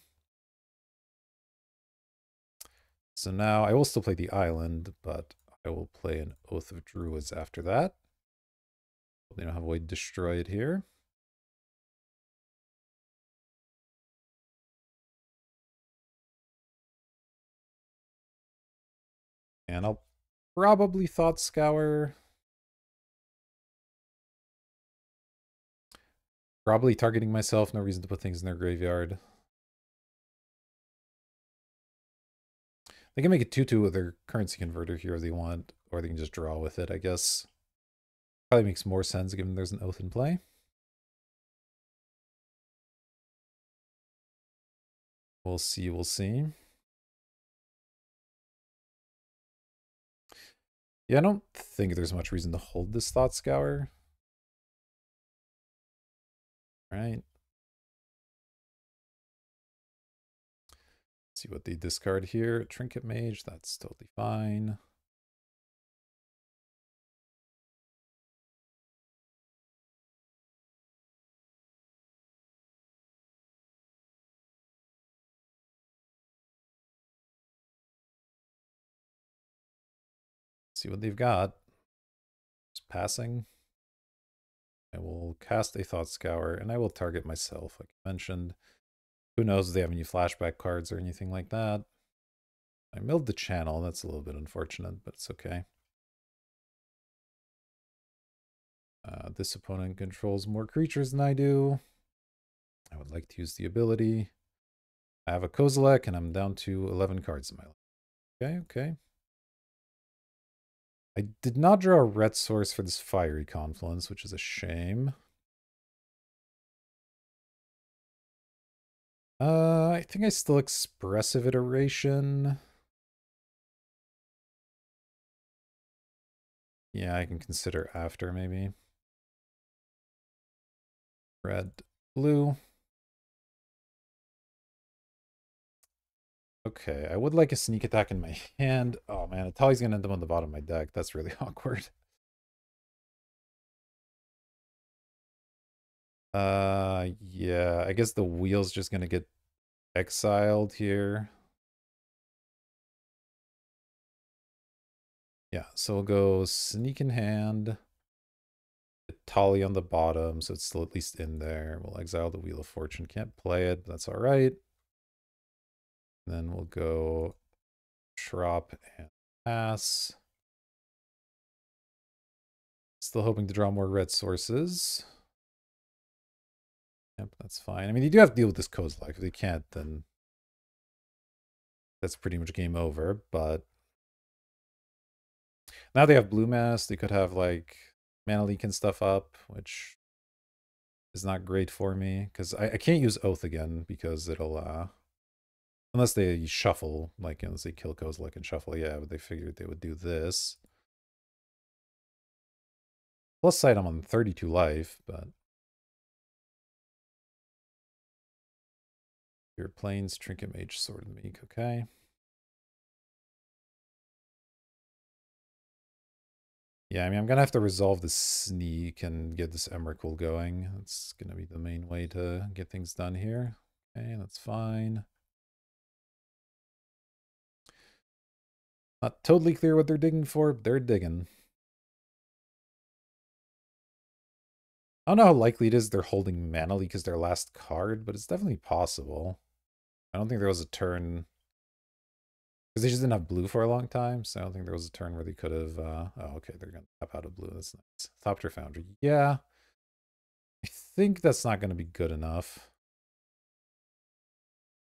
So now I will still play the Island, but I will play an Oath of Druids after that. They don't have a way to destroy it here. And I'll probably Thought Scour. Probably targeting myself. No reason to put things in their graveyard. They can make it 2-2 with their currency converter here if they want, or they can just draw with it, I guess. Probably makes more sense given there's an Oath in play. We'll see, we'll see. Yeah, I don't think there's much reason to hold this Thought Scour. Right. See what they discard here. Trinket Mage, that's totally fine. See what they've got. Just passing. I will cast a Thought Scour, and I will target myself, like I mentioned. Who knows if they have any flashback cards or anything like that. I milled the channel. That's a little bit unfortunate, but it's okay. This opponent controls more creatures than I do. I would like to use the ability. I have a Kozilek, and I'm down to 11 cards in my life. Okay, okay. I did not draw a red source for this Fiery Confluence, which is a shame. I think I still Expressive Iteration. Yeah, I can consider after, maybe. Red, blue. Okay, I would like a sneak attack in my hand. Oh man, Atali's gonna end up on the bottom of my deck. That's really awkward. Yeah, I guess the wheel's just gonna get exiled here. Yeah, so we'll go sneak in hand. Tali on the bottom, so it's still at least in there. We'll exile the Wheel of Fortune. Can't play it, but that's all right. Then we'll go Trop and pass. Still hoping to draw more red sources. Yep, that's fine. I mean, you do have to deal with this Kozilek. If they can't, then that's pretty much game over. But now they have Blue Mass. They could have, like, Mana Leak and stuff up, which is not great for me. Because I can't use Oath again, because it'll... unless they shuffle, like, unless they kill Kozilek and shuffle, yeah, but they figured they would do this. Plus side, I'm on 32 life, but... Your Plains, Trinket Mage, Sword and Meek, okay. Yeah, I mean, I'm going to have to resolve this sneak and get this Emrakul going. That's going to be the main way to get things done here. Okay, that's fine. Not totally clear what they're digging for. They're digging. I don't know how likely it is they're holding Mana Leak as their last card, but it's definitely possible. I don't think there was a turn... Because they just didn't have blue for a long time, so I don't think there was a turn where they could have... oh, okay, they're going to tap out of blue. That's nice. Thopter Foundry. Yeah. I think that's not going to be good enough.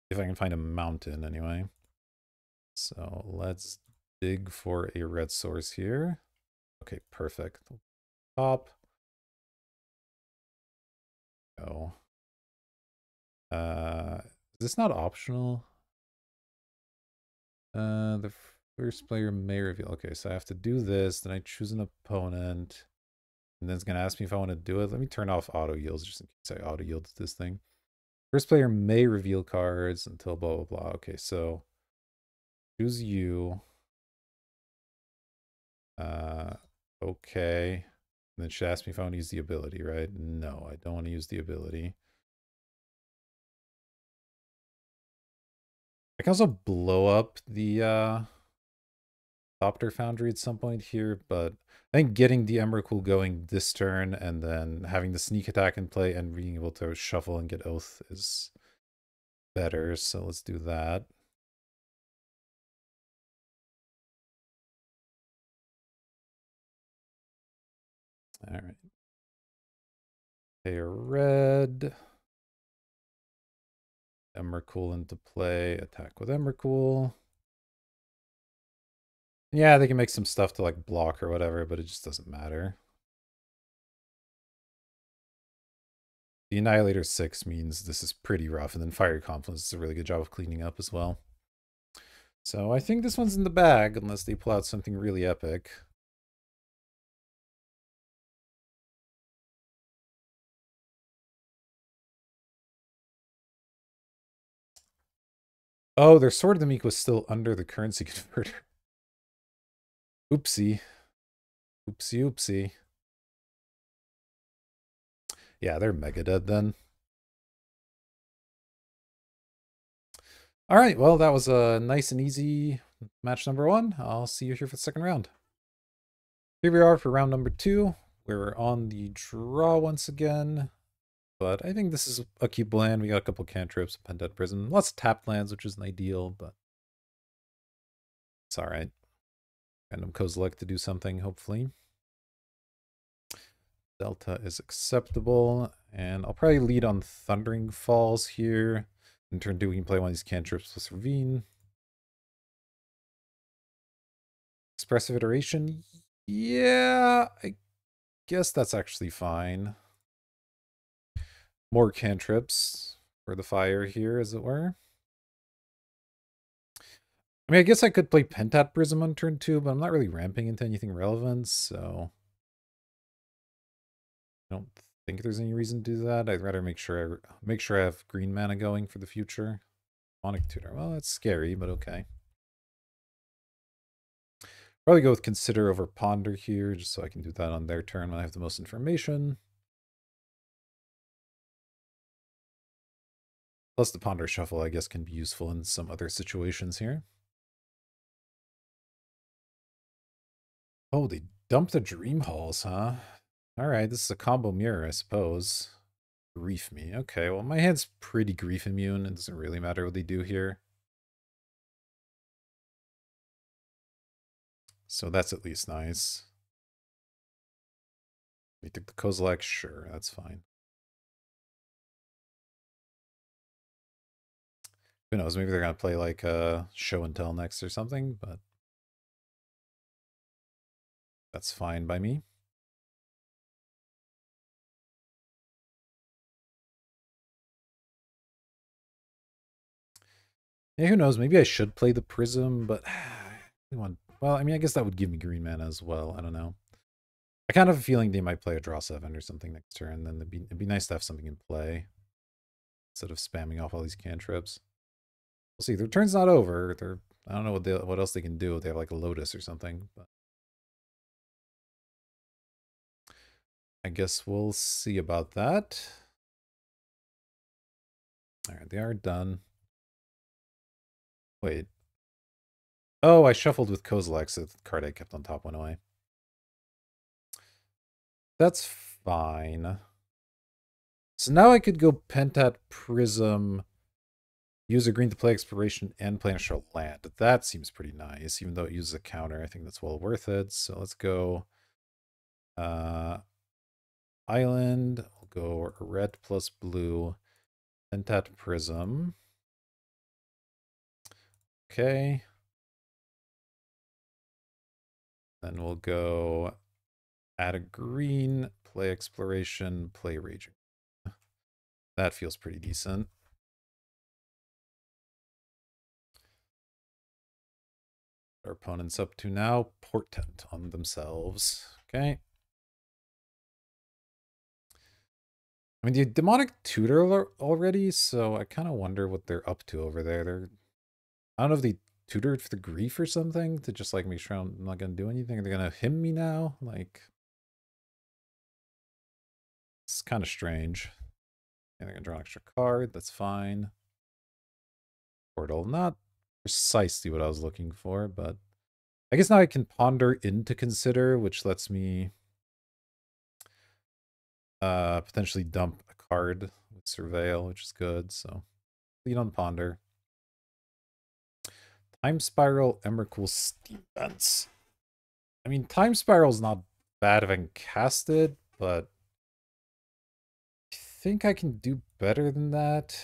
If I can find a mountain, anyway. So let's dig for a red source here. Okay, perfect. Top. Go. Is this not optional? The first player may reveal. Okay, so I have to do this, then I choose an opponent, and then it's gonna ask me if I want to do it. Let me turn off auto yields just in case I auto yield to this thing. First player may reveal cards until blah blah blah. Okay, so choose you. Uh, okay. And then she asked me if I want to use the ability, right? No, I don't want to use the ability. I can also blow up the Thopter Foundry at some point here, but I think getting the Emrakul going this turn and then having the sneak attack in play and being able to shuffle and get Oath is better, so let's do that. Alright. Pay a red. Emrakul into play. Attack with Emrakul. Yeah, they can make some stuff to like block or whatever, but it just doesn't matter. The Annihilator 6 means this is pretty rough, and then Fiery Confluence does a really good job of cleaning up as well. So I think this one's in the bag, unless they pull out something really epic. Oh, their Sword of the Meek was still under the currency converter. Oopsie. Oopsie, oopsie. Yeah, they're mega dead then. All right, well, that was a nice and easy match number 1. I'll see you here for the second round. Here we are for round number 2. We're on the draw once again. But I think this is a keepable hand. We got a couple cantrips, a Pendet Prism. Lots of tapped lands, which isn't ideal, but it's alright. Random Kozilek to do something, hopefully. Delta is acceptable. And I'll probably lead on Thundering Falls here. In turn 2, we can play one of these cantrips plus Ravine. Expressive Iteration. Yeah, I guess that's actually fine. More cantrips for the fire here, as it were. I mean, I guess I could play Pentat Prism on turn 2, but I'm not really ramping into anything relevant, so I don't think there's any reason to do that. I'd rather make sure I have green mana going for the future. Sonic Tutor. Well, that's scary, but okay. Probably go with Consider over Ponder here, just so I can do that on their turn when I have the most information. Plus the Ponder Shuffle, I guess, can be useful in some other situations here. Oh, they dumped the Dream Halls, huh? Alright, this is a combo mirror, I suppose. Grief me. Okay, well, my hand's pretty grief immune. It doesn't really matter what they do here. So that's at least nice. They took the Kozilek? Sure, that's fine. Who knows, maybe they're going to play like Show and Tell next or something, but that's fine by me. Yeah, who knows, maybe I should play the Prism, but well, I mean, I guess that would give me green mana as well. I don't know. I kind of have a feeling they might play a draw 7 or something next turn, then it'd be nice to have something in play instead of spamming off all these cantrips. We'll see. Their turn's not over. I don't know what else they can do. They have like a Lotus or something, but I guess we'll see about that. All right, they are done. Wait. Oh, I shuffled with Kozilek, so the card I kept on top went away. That's fine. So now I could go Pentat Prism, use a green to play Exploration, and play a land. That seems pretty nice, even though it uses a counter. I think that's well worth it. So let's go Island. We'll go red plus blue. Pentat Prism. Okay. Then we'll go add a green, play Exploration, play Raging. That feels pretty decent. Our opponent's up to now portent on themselves. Okay. I mean, the demonic tutor already, so I kind of wonder what they're up to over there. I don't know if they tutored for the grief or something to just like make sure I'm not gonna do anything. They're gonna hymn me now. Like, it's kind of strange. And they're gonna draw an extra card. That's fine. Portal, not precisely what I was looking for, but I guess now I can ponder into consider, which lets me potentially dump a card with surveil, which is good. So lead on ponder. Time spiral, Emrakul, steam vents. I mean, time spiral is not bad if I can cast it, but I think I can do better than that.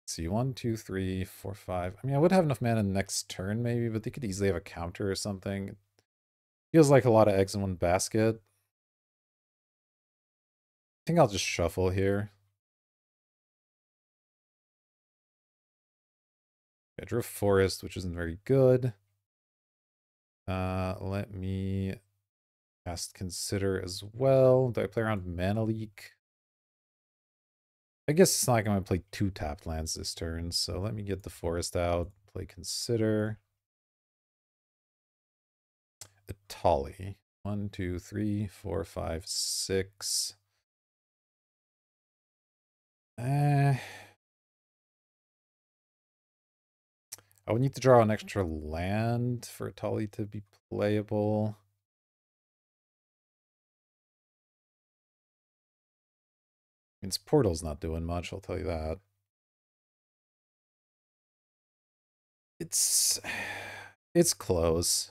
Let's see, 1, 2, 3, 4, 5. I mean, I would have enough mana next turn, maybe, but they could easily have a counter or something. Feels like a lot of eggs in one basket. I think I'll just shuffle here. I drew a forest, which isn't very good. Let me cast consider as well. Do I play around mana leak? I guess it's not like I'm going to play 2 tapped lands this turn, so let me get the forest out, play consider. Atali. 1, 2, 3, 4, 5, 6. I would need to draw an extra land for Atali to be playable. Means Portal's not doing much, I'll tell you that. It's it's close.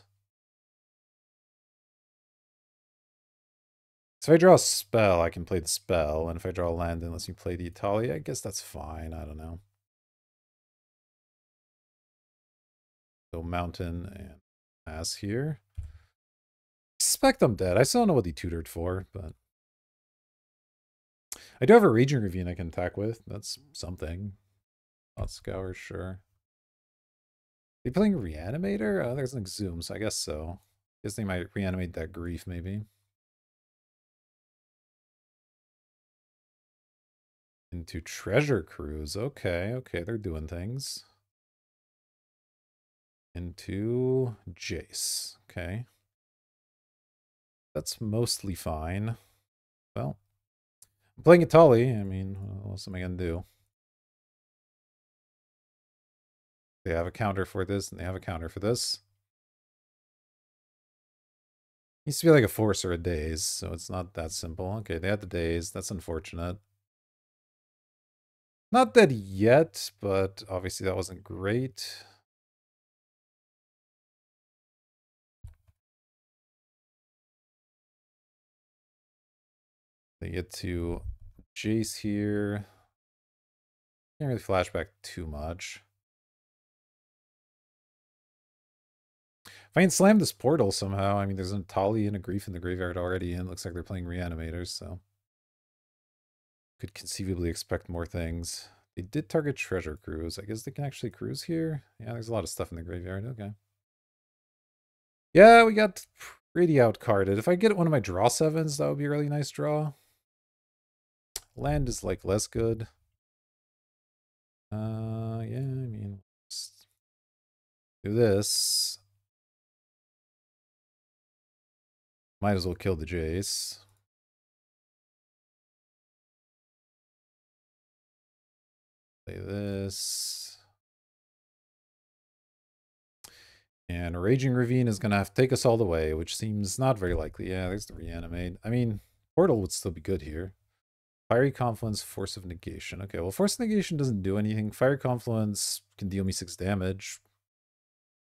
So if I draw a spell, I can play the spell, and if I draw a land unless you play the Atali, I guess that's fine. I don't know. So mountain and pass here. I suspect I'm dead. I still don't know what he tutored for, but I do have a Raging Ravine I can attack with. That's something. Not Scour, sure. They playing Reanimator? Oh, there's an Exhume, so I guess so. Guess they might reanimate that grief, maybe. Into Treasure Cruise. Okay, okay, they're doing things. Into Jace. Okay. That's mostly fine. Well, I'm playing Atali. I mean, what else am I going to do? They have a counter for this, and they have a counter for this. Needs to be like a force or a daze, so it's not that simple. Okay, they had the daze. That's unfortunate. Not dead yet, but obviously that wasn't great. They get to Jace here. Can't really flashback too much. If I can slam this portal somehow, I mean, there's a Tali and a Grief in the graveyard already, and it looks like they're playing Reanimators, so could conceivably expect more things. They did target Treasure Cruise. I guess they can actually cruise here. Yeah, there's a lot of stuff in the graveyard. Okay. Yeah, we got pretty outcarded. If I get one of my draw sevens, that would be a really nice draw. Land is like less good. Yeah, I mean, just do this. Might as well kill the Jace. Play this. And Raging Ravine is going to have to take us all the way, which seems not very likely. Yeah, there's the Reanimate. I mean, Portal would still be good here. Fiery Confluence, Force of Negation. Okay, well, Force of Negation doesn't do anything. Fiery Confluence can deal me 6 damage,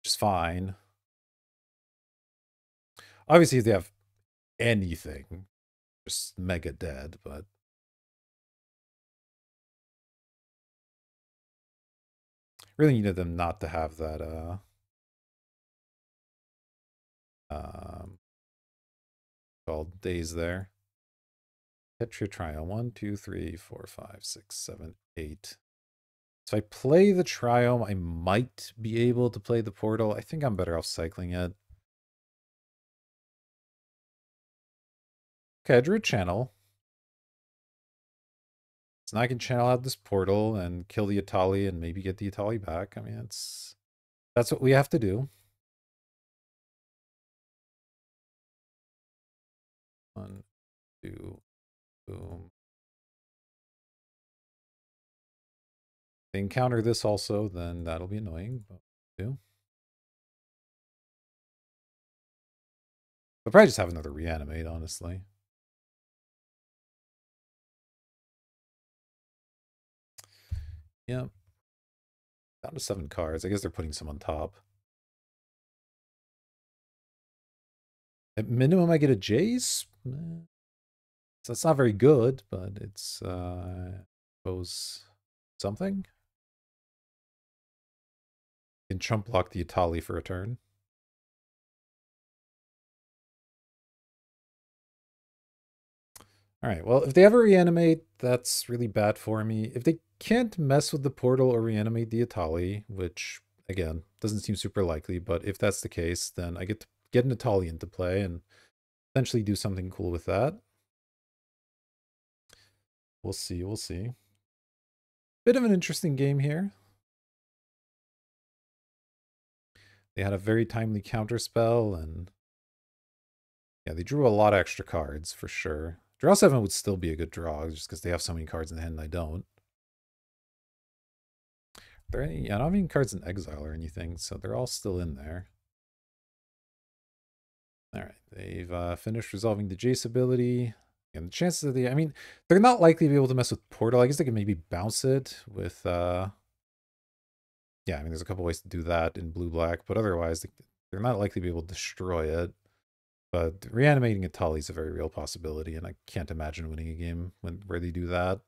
which is fine. Obviously, if they have anything, just mega dead, but really needed them not to have that, called days there. Tetra Trial. 1, 2, 3, 4, 5, 6, 7, 8. So if I play the Triome, I might be able to play the Portal. I think I'm better off cycling it. Okay, I drew a channel. So now I can channel out this Portal and kill the Atali and maybe get the Atali back. I mean, that's what we have to do. One, two, boom. If they encounter this also, then that'll be annoying. But do. They'll probably just have another reanimate, honestly. Yep. Down to 7 cards. I guess they're putting some on top. At minimum, I get a Jace. So it's not very good, but it's, I suppose, something. Can chump block the Atali for a turn. Alright, well, if they ever reanimate, that's really bad for me. If they can't mess with the portal or reanimate the Atali, which, again, doesn't seem super likely, but if that's the case, then I get to get an Atali into play and potentially do something cool with that. We'll see, we'll see. Bit of an interesting game here. They had a very timely counter spell, and yeah, they drew a lot of extra cards for sure. Draw 7 would still be a good draw, just because they have so many cards in the hand and I don't. Are there any, I don't have any cards in exile or anything, so they're all still in there. Alright, they've finished resolving the Jace ability. And the chances of I mean, they're not likely to be able to mess with Portal. I guess they can maybe bounce it with, yeah, I mean, there's a couple ways to do that in blue-black, but otherwise, they're not likely to be able to destroy it. But reanimating Atali is a very real possibility, and I can't imagine winning a game where they do that.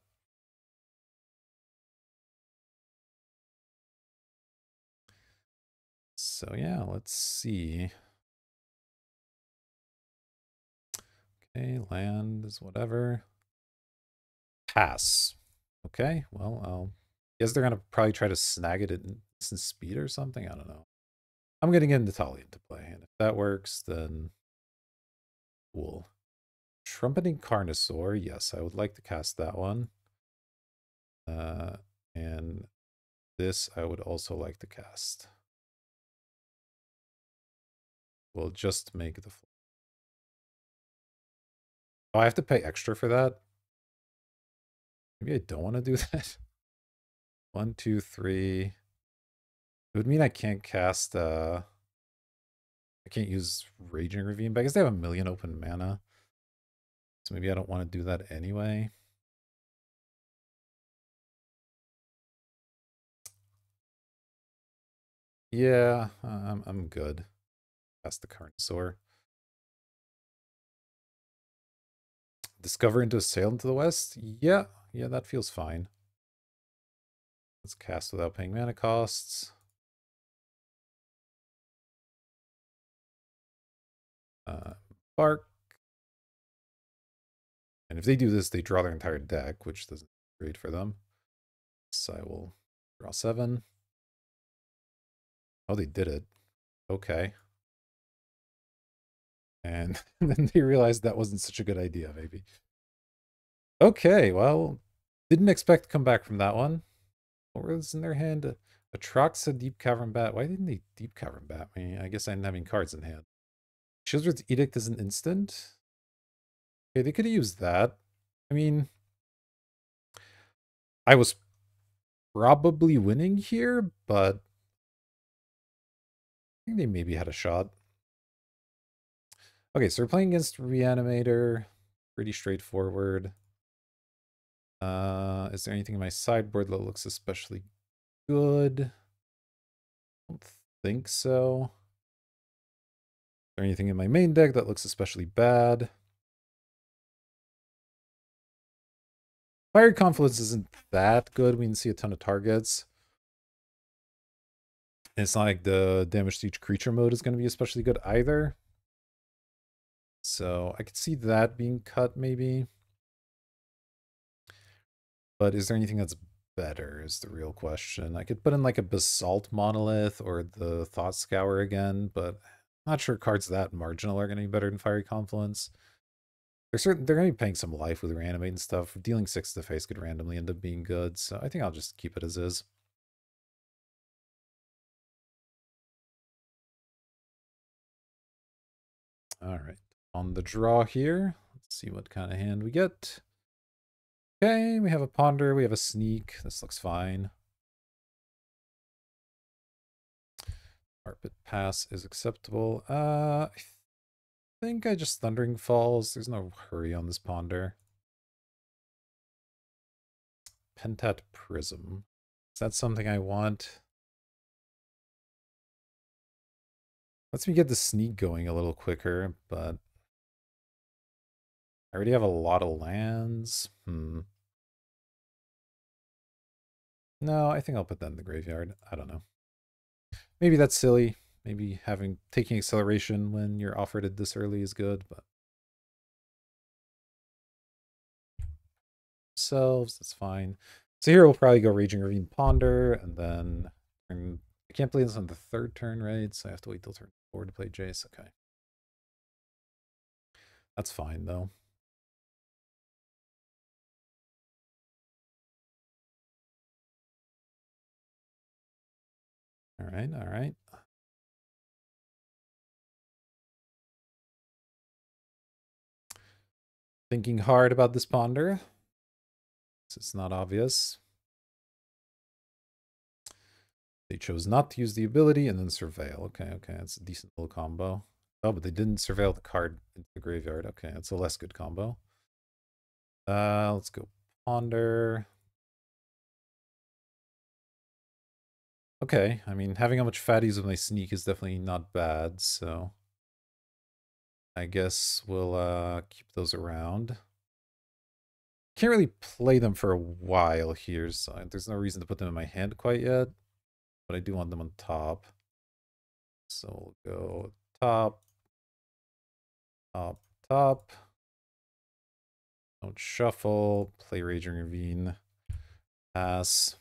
So yeah, let's see. Okay, land is whatever. Pass. Okay, well, I'll guess they're gonna probably try to snag it at instant speed or something. I don't know. I'm gonna get Natali into play, and if that works, then cool. Trumpeting Carnosaur. Yes, I would like to cast that one. And this I would also like to cast. We'll just make the. Oh, I have to pay extra for that. Maybe I don't want to do that. 1, 2, 3. It would mean I can't cast. I can't use Raging Ravine, but I guess they have a million open mana. So maybe I don't want to do that anyway. Yeah, I'm good. Cast the Carnosaur. Discover into a sail into the west? Yeah, that feels fine. Let's cast without paying mana costs. Bark. And if they do this, they draw their entire deck, which doesn't great for them. So I will draw 7. Oh, they did it. Okay. And then they realized that wasn't such a good idea, maybe. Okay, well, didn't expect to come back from that one. What was in their hand? Atraxa, Deep Cavern Bat. Why didn't they Deep Cavern Bat me? I guess I didn't have any cards in hand. Children's Edict is an instant. Okay, they could have used that. I mean, I was probably winning here, but I think they maybe had a shot. Okay, so we're playing against Reanimator. Pretty straightforward. Is there anything in my sideboard that looks especially good? I don't think so. Is there anything in my main deck that looks especially bad? Fiery Confluence isn't that good. We can see a ton of targets. And it's not like the damage to each creature mode is going to be especially good either. So I could see that being cut maybe. But is there anything that's better is the real question. I could put in like a Basalt Monolith or the Thought Scour again, but I'm not sure cards that marginal are going to be better than Fiery Confluence. They're going to be paying some life with Reanimate and stuff. Dealing 6 to the face could randomly end up being good, so I think I'll just keep it as is. All right, on the draw here, let's see what kind of hand we get. Okay, we have a Ponder, we have a Sneak. This looks fine. Carpet Pass is acceptable. I think I just Thundering Falls. There's no hurry on this Ponder. Pentat Prism. Is that something I want? Lets me get the Sneak going a little quicker, but I already have a lot of lands. No, I think I'll put that in the graveyard. I don't know. Maybe that's silly. Maybe taking acceleration when you're offered it this early is good, but that's fine. So here we'll probably go Raging Ravine Ponder, and then I can't play this on the 3rd turn, right? So I have to wait till turn 4 to play Jace. Okay. That's fine though. All right, all right. Thinking hard about this Ponder. It's not obvious. They chose not to use the ability and then Surveil. Okay, okay, that's a decent little combo. Oh, but they didn't Surveil the card into the graveyard. Okay, that's a less good combo. Let's go Ponder. Okay, I mean, having how much fatties with my Sneak is definitely not bad, so I guess we'll keep those around. Can't really play them for a while here, so there's no reason to put them in my hand quite yet, but I do want them on top. So we'll go top, top, top. Don't shuffle, play Raging Ravine, pass.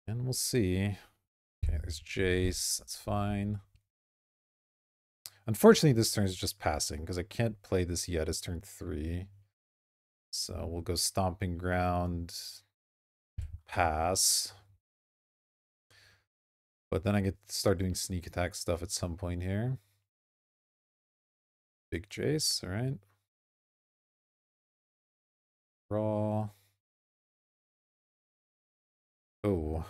And we'll see. Okay, there's Jace, that's fine. Unfortunately, this turn is just passing because I can't play this yet. It's turn 3. So we'll go Stomping Ground, pass. But then I get to start doing sneak attack stuff at some point here. Big Jace, all right. Draw. Oh.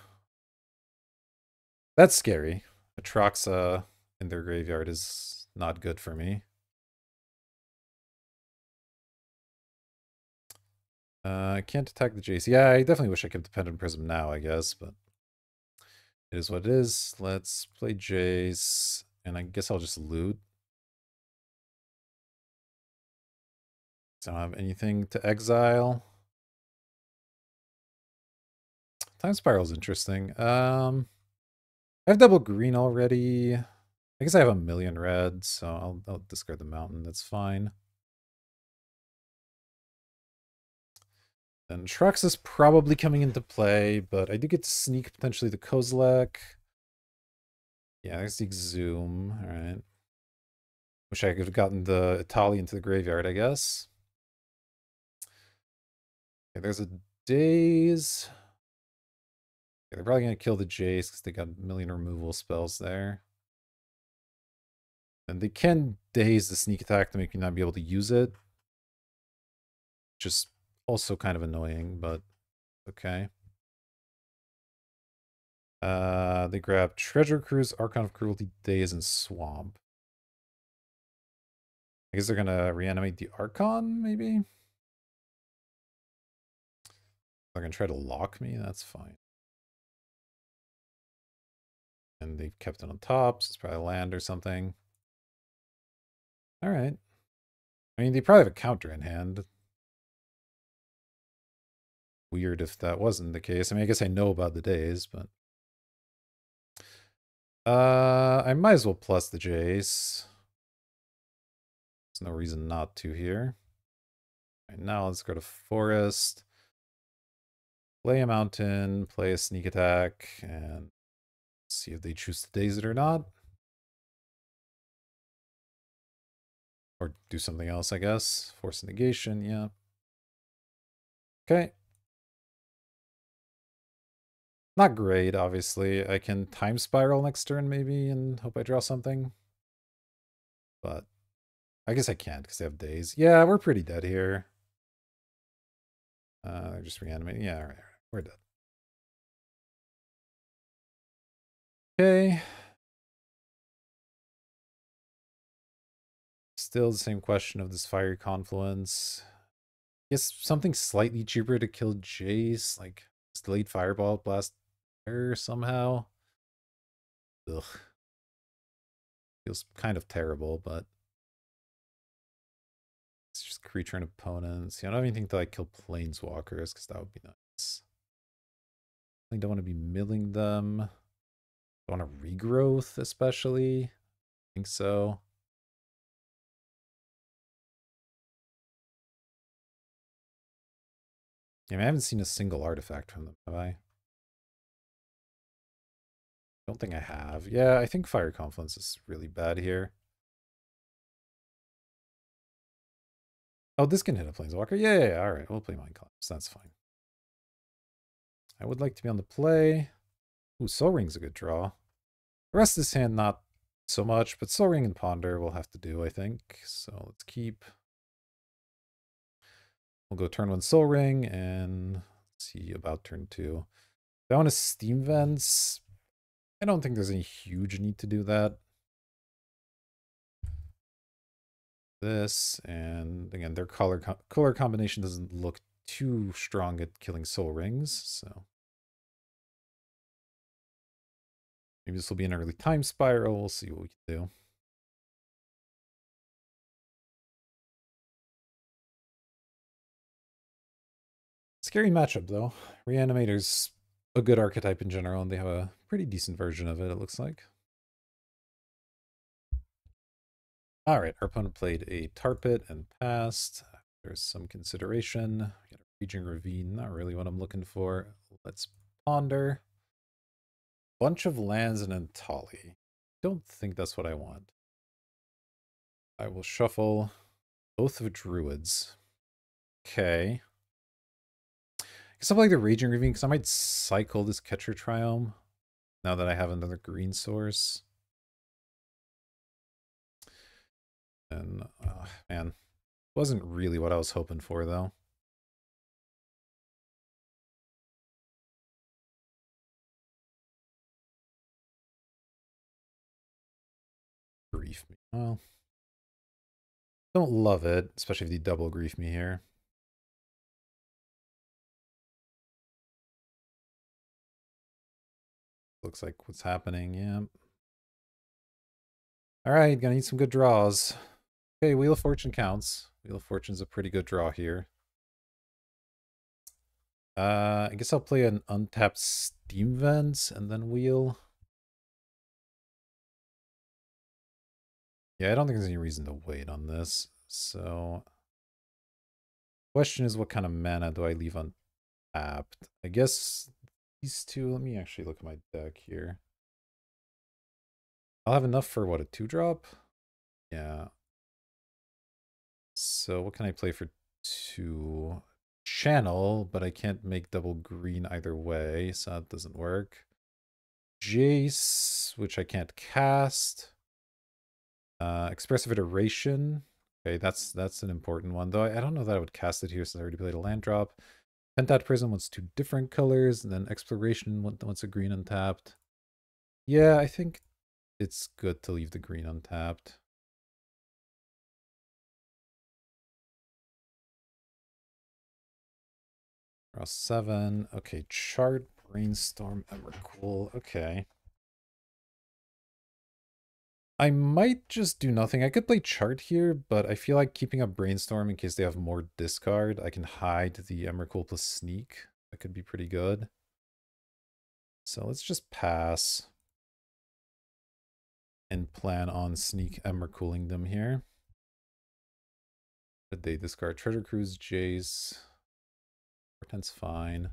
That's scary. Atraxa in their graveyard is not good for me. I can't attack the Jace. Yeah, I definitely wish I could Dependent Prism now, I guess, but it is what it is. Let's play Jace, and I guess I'll just loot. So I don't have anything to exile. Time Spiral is interesting. I have double green already. I guess I have a million red, so I'll discard the mountain. That's fine. And Trux is probably coming into play, but I do get to sneak potentially the Kozilek. Yeah, there's the Exhume. All right. Wish I could have gotten the Itali into the graveyard, I guess. Okay, there's a Daze. Okay, they're probably going to kill the Jace because they got a million removal spells there. And they can Daze the sneak attack to make me not be able to use it. Just also kind of annoying, but okay. They grab Treasure Cruise, Archon of Cruelty, Daze, and Swamp. I guess they're gonna reanimate the Archon, maybe? They're gonna try to lock me, that's fine. And they've kept it on top, so it's probably land or something. Alright. I mean, they probably have a counter in hand. Weird if that wasn't the case. I mean, I guess I know about the Daze, but... I might as well plus the Jace. There's no reason not to here. Right, now let's go to forest. Play a mountain, play a sneak attack, and see if they choose to daze it or not. Or do something else, I guess. Force negation, yeah. Okay. Not great, obviously. I can time spiral next turn, maybe, and hope I draw something. But I guess I can't, because they have days. Yeah, we're pretty dead here. They're just reanimating. Yeah, all right. We're dead. Okay. Still the same question of this fiery confluence. Guess something slightly cheaper to kill Jace, like delayed fireball blast fire somehow. Ugh. Feels kind of terrible, but it's just creature and opponents. Yeah, I don't have anything to like kill planeswalkers, because that would be nice. I don't want to be milling them. Don't want to regrowth, especially. I think so. Yeah, I, mean, I haven't seen a single artifact from them, have I? Don't think I have. Yeah, I think Fire Confluence is really bad here. Oh, this can hit a Planeswalker. Yeah, all right. We'll play Mind Collapse. That's fine. I would like to be on the play. Ooh, Soul Ring's a good draw. The rest of this hand, not so much, but Soul Ring and Ponder will have to do, I think. So let's keep. We'll go turn 1 Soul Ring and see about turn 2. If I want to Steam Vents, I don't think there's any huge need to do that. This, and again, their color combination doesn't look too strong at killing Soul Rings, so maybe this will be an early time spiral. We'll see what we can do. Scary matchup, though. Reanimator's a good archetype in general, and they have a pretty decent version of it, it looks like. All right, our opponent played a Tar Pit and passed. There's some consideration. Got a Raging Ravine, not really what I'm looking for. Let's ponder. Bunch of lands and Antali. Don't think that's what I want. I will shuffle both of Druids. Okay. I guess I'll play the Raging Ravine because I might cycle this Catcher Triome now that I have another green source. And, man, wasn't really what I was hoping for, though. Grief me. Well, don't love it, especially if you double grief me here. Looks like what's happening, yeah. Alright, gonna need some good draws. Okay, Wheel of Fortune counts. Wheel of Fortune's a pretty good draw here. I guess I'll play an untapped Steam Vents and then Wheel. Yeah, I don't think there's any reason to wait on this. So, question is, what kind of mana do I leave untapped? I guess these two. Let me actually look at my deck here. I'll have enough for what, a 2-drop? Yeah. So what can I play for 2? Channel, but I can't make double green either way, so that doesn't work. Jace, which I can't cast. Expressive Iteration. Okay, that's an important one, though I don't know that I would cast it here since I already played a land drop. Pentat Prism wants 2 different colors, and then Exploration wants a green untapped. Yeah, I think it's good to leave the green untapped. Draw 7. Okay, Chart, Brainstorm, Emrakul. Okay. I might just do nothing. I could play Chart here, but I feel like keeping up Brainstorm in case they have more discard. I can hide the Emrakul plus Sneak. That could be pretty good. So let's just pass and plan on Sneak Emrakuling them here. Did they discard Treasure Cruise, Jace? Portent's fine.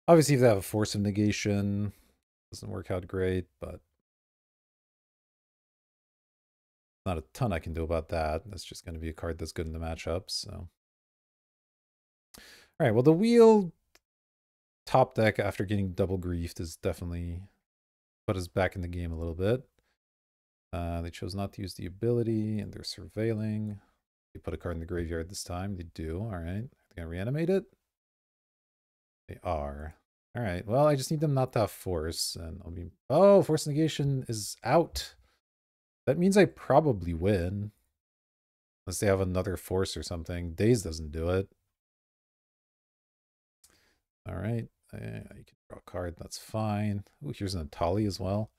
Obviously, if they have a Force of Negation, doesn't work out great, but not a ton I can do about that. That's just going to be a card that's good in the matchup, so. All right, well, the wheel top deck after getting double griefed is definitely put us back in the game a little bit. They chose not to use the ability, and they're surveilling. They put a card in the graveyard this time. They do. All right. Are they going to reanimate it? They are. All right. Well, I just need them not to have force, and I'll be. Oh, force negation is out. That means I probably win. Unless they have another force or something. Daze doesn't do it. All right. You can draw a card. That's fine. Ooh, here's an Atali as well.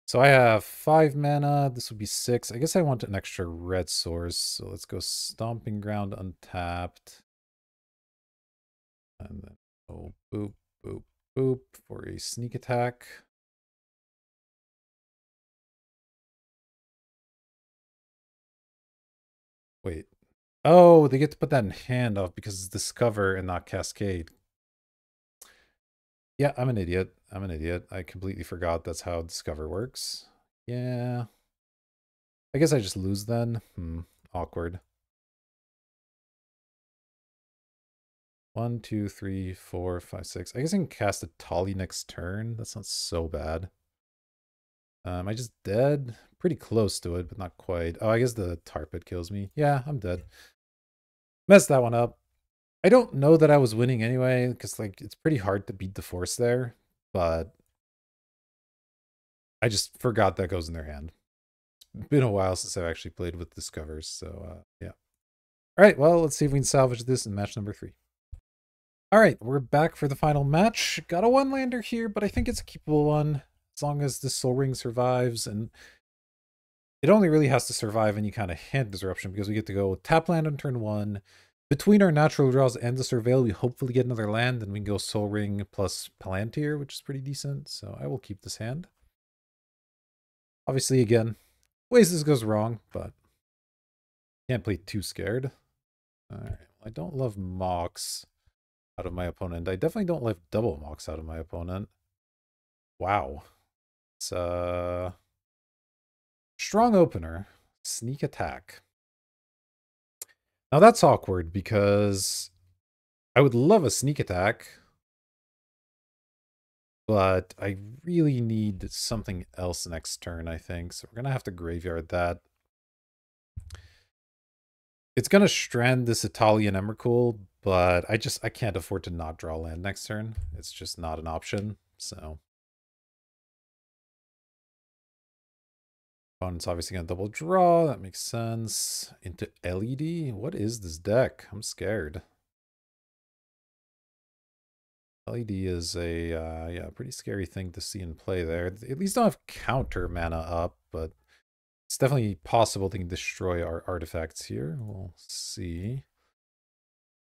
So I have 5 mana. This would be 6. I guess I want an extra red source. So let's go Stomping Ground untapped. And then oh, boop, boop, boop for a sneak attack. Wait. Oh, they get to put that in hand off because it's Discover and not Cascade. Yeah, I'm an idiot. I'm an idiot. I completely forgot that's how Discover works. Yeah. I guess I just lose then. Awkward. 1, 2, 3, 4, 5, 6. I guess I can cast a Tali next turn. That's not so bad. I just dead? Pretty close to it, but not quite. Oh, I guess the tar pit kills me. Yeah, I'm dead. Messed that one up. I don't know that I was winning anyway, because like it's pretty hard to beat the force there, but I just forgot that goes in their hand. It's been a while since I've actually played with Discovers, so yeah. All right, well, let's see if we can salvage this in match number 3. All right, we're back for the final match. Got a 1-lander here, but I think it's a keepable one as long as the Soul Ring survives, and it only really has to survive any kind of hand disruption because we get to go tap land on turn 1. Between our natural draws and the surveil, we hopefully get another land, and we can go Soul Ring plus Palantir, which is pretty decent. So I will keep this hand. Obviously, again, ways this goes wrong, but can't play too scared. All right, I don't love Mox out of my opponent. I definitely don't love double Mox out of my opponent. Wow. It's a strong opener. Sneak attack. Now that's awkward because I would love a sneak attack, but I really need something else next turn, I think. So we're going to have to graveyard that. It's going to strand this Italian Emrakul, but I can't afford to not draw land next turn. It's just not an option, so. Opponent's obviously going to double draw. That makes sense. Into LED? What is this deck? I'm scared. LED is a yeah, pretty scary thing to see in play there. At least don't have counter mana up, but it's definitely possible they can destroy our artifacts here. We'll see.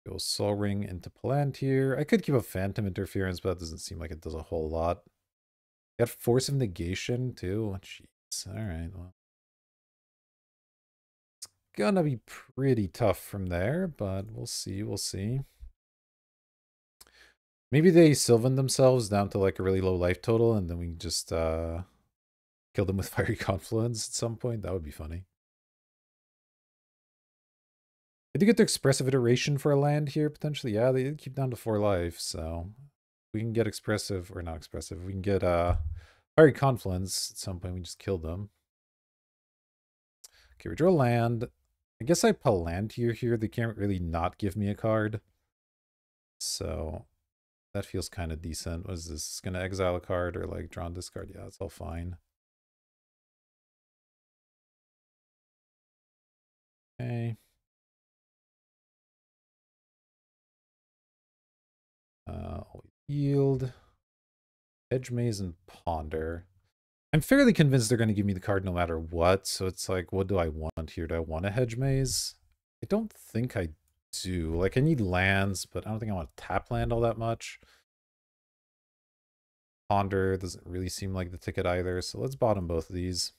Go Soul Ring into Palantir. I could keep a Phantom Interference, but that doesn't seem like it does a whole lot. Got Force of Negation too. Jeez. Alright, well. It's gonna be pretty tough from there, but we'll see, we'll see. Maybe they Sylvan themselves down to like a really low life total, and then we just kill them with Fiery Confluence at some point. That would be funny. Did you get the Expressive Iteration for a land here, potentially? Yeah, they did keep down to 4 life, so we can get Expressive, or not Expressive, we can get Fiery Confluence at some point, we just kill them. Okay, we draw land. I guess I Palantir here. They can't really not give me a card. So that feels kind of decent. Was this going to exile a card or like draw and discard? Yeah, it's all fine. Okay. I'll yield. Hedge Maze and Ponder. I'm fairly convinced they're going to give me the card no matter what. So it's like, what do I want here? Do I want a Hedge Maze? I don't think I do. Like, I need lands, but I don't think I want to tap land all that much. Ponder doesn't really seem like the ticket either, so let's bottom both of these.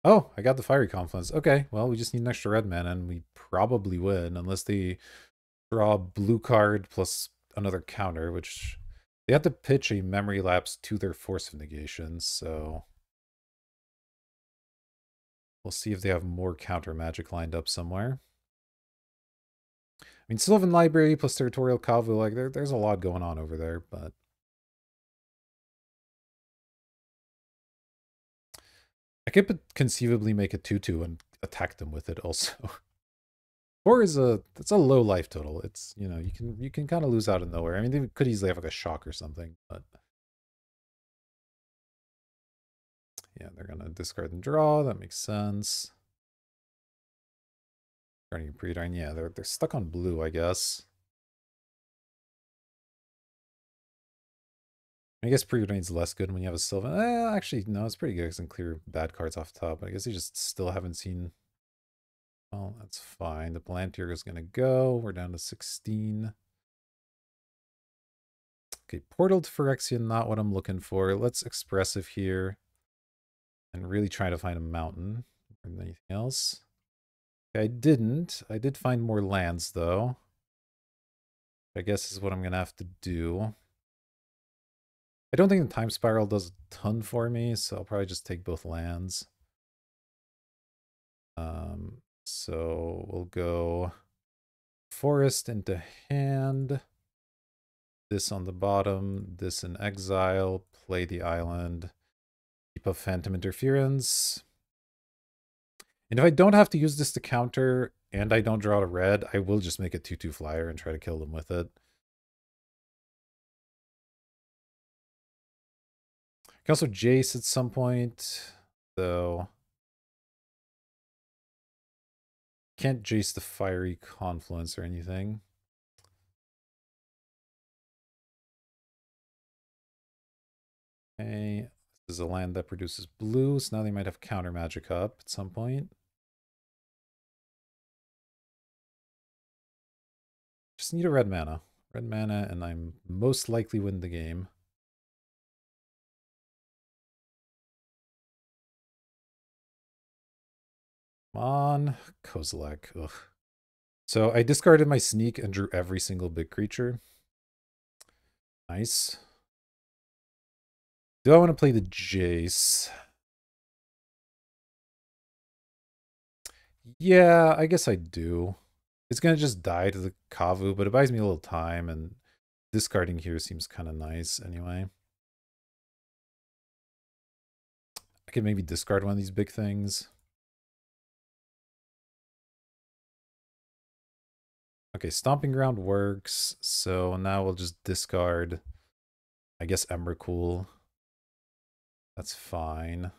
Oh, I got the Fiery Confluence. Okay, well, we just need an extra red mana, and we probably win, unless they draw a blue card plus another counter, which they have to pitch a Memory Lapse to their Force of Negation, so we'll see if they have more counter magic lined up somewhere. I mean, Sylvan Library plus Territorial Kavu, like, there's a lot going on over there, but I could conceivably make a 2/2 and attack them with it also. 4 is it's a low life total. It's, you can kind of lose out of nowhere. I mean, they could easily have like a shock or something, but yeah, they're gonna discard and draw. That makes sense. Guardian Predarn, yeah, they're stuck on blue, I guess. I guess Predarn's less good when you have a Sylvan. Actually, no, it's pretty good because I can clear bad cards off the top. But I guess you just still haven't seen. Well, that's fine. The Palantir is gonna go. We're down to 16. Okay, Portal to Phyrexian, not what I'm looking for. Let's Expressive here and really try to find a mountain or anything else. Okay, I didn't. I did find more lands, though. I guess is what I'm going to have to do. I don't think the Time Spiral does a ton for me, so I'll probably just take both lands. So we'll go Forest into hand. This on the bottom, this in exile, play the island, keep up Phantom Interference. And if I don't have to use this to counter and I don't draw a red, I will just make a 2/2 flyer and try to kill them with it. I can also Jace at some point, though. Can't Jace the Fiery Confluence or anything. Okay, this is a land that produces blue, so now they might have counter magic up at some point. Just need a red mana. Red mana, and I'm most likely win the game. Come on, Kozilek. Ugh. So I discarded my sneak and drew every single big creature. Nice. Do I want to play the Jace? Yeah, I guess I do. It's going to just die to the Kavu, but it buys me a little time, and discarding here seems kind of nice anyway. I could maybe discard one of these big things. Okay, Stomping Ground works, so now we'll just discard, I guess, Emrakul. That's fine.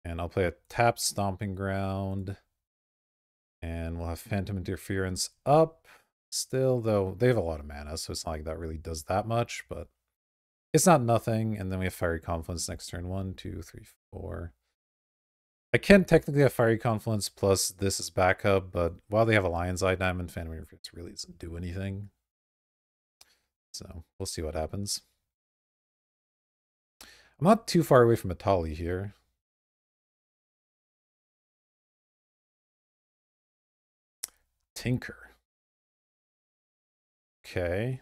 And I'll play a tap Stomping Ground. And we'll have Phantom Interference up. Still, though, they have a lot of mana, so it's not like that really does that much, but it's not nothing. And then we have Fiery Confluence next turn. 1, 2, 3, 4. I can technically have Fiery Confluence plus this is backup, but while they have a Lion's Eye Diamond, Phantom Interference really doesn't do anything. So we'll see what happens. I'm not too far away from Atali here. Tinker. Okay.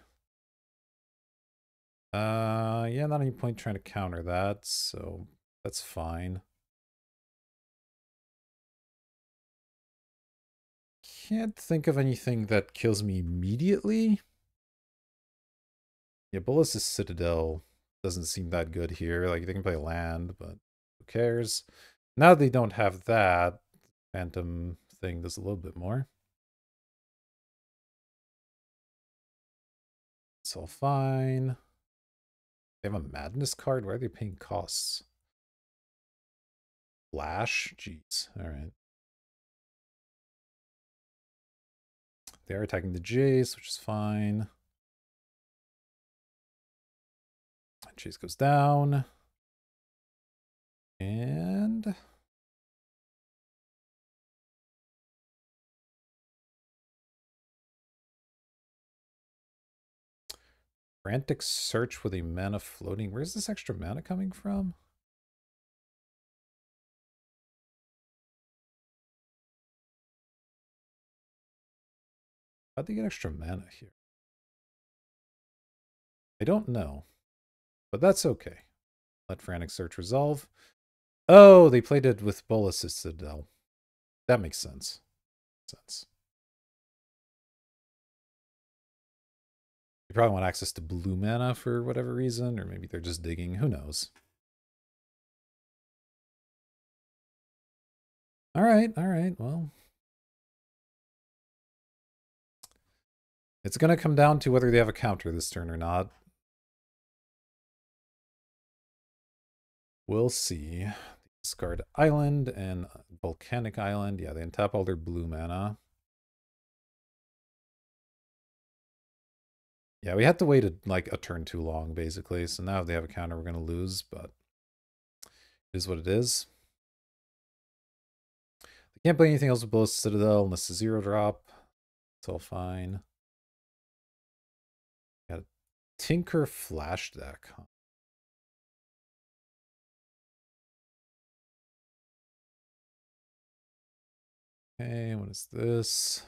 Yeah, not any point trying to counter that, so that's fine. Can't think of anything that kills me immediately. Yeah, Bolas' Citadel doesn't seem that good here. Like, they can play land, but who cares? Now they don't have that. Phantom thing does a little bit more. It's all fine. They have a Madness card? Why are they paying costs? Flash? Jeez. Alright. They are attacking the Jace, which is fine. Jace goes down. And Frantic search with a mana floating. Where's this extra mana coming from? How'd they get extra mana here? I don't know, but that's okay. Let Frantic Search resolve. Oh, they played it with Bolas' Citadel. That makes sense. You probably want access to blue mana for whatever reason, or maybe they're just digging. Who knows? All right, well. It's going to come down to whether they have a counter this turn or not. We'll see. Discard Island and Volcanic Island. Yeah, they untap all their blue mana. Yeah, we had to wait like a turn too long, basically. So now if they have a counter, we're going to lose, but it is what it is. They can't play anything else with Bolas Citadel unless it's a 0-drop. It's all fine. Got a Tinker Flash deck. Huh? Okay, what is this?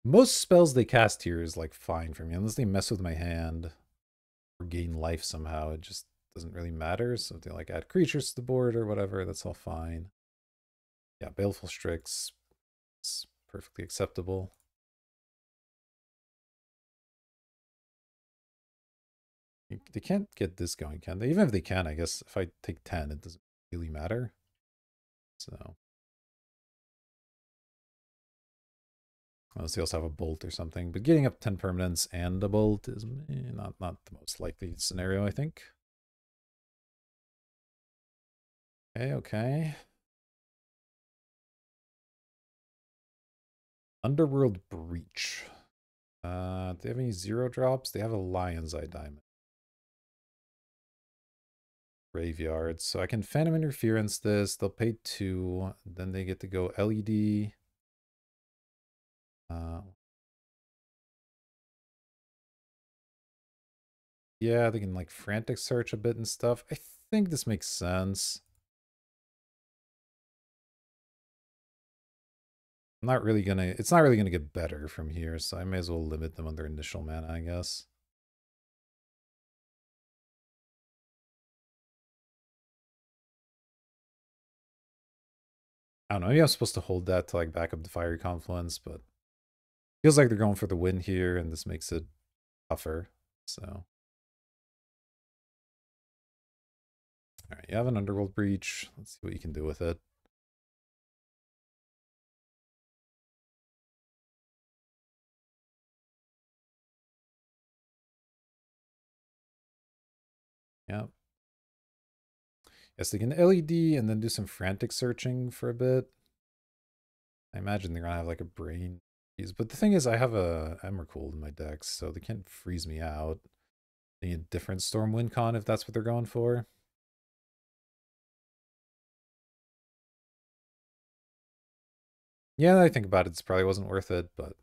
Most spells they cast here is like fine for me, unless they mess with my hand or gain life somehow. It just doesn't really matter. So if they like add creatures to the board or whatever, that's all fine. Yeah, Baleful Strix is perfectly acceptable. They can't get this going, can they? Even if they can, I guess if I take 10, it doesn't really matter. So unless they also have a bolt or something. But getting up 10 permanents and a bolt is not the most likely scenario, I think. Okay. Underworld Breach. Do they have any 0-drops? They have a Lion's Eye Diamond. Graveyard. So I can Phantom Interference this. They'll pay 2. Then they get to go LED. Yeah, they can like Frantic Search a bit and stuff. I think this makes sense. It's not really gonna get better from here, so I may as well limit them on their initial mana, I guess. I don't know, maybe I'm supposed to hold that to like back up the Fiery Confluence, but feels like they're going for the win here, and this makes it tougher. So alright, you have an Underworld Breach. Let's see what you can do with it. Yep. Yes, they can LED and then do some frantic searching for a bit. I imagine they're gonna have like a brain freeze. But the thing is, I have a Emrakul in my decks, so they can't freeze me out. They need a different Stormwind Con if that's what they're going for. Yeah, I think about it, it probably wasn't worth it, but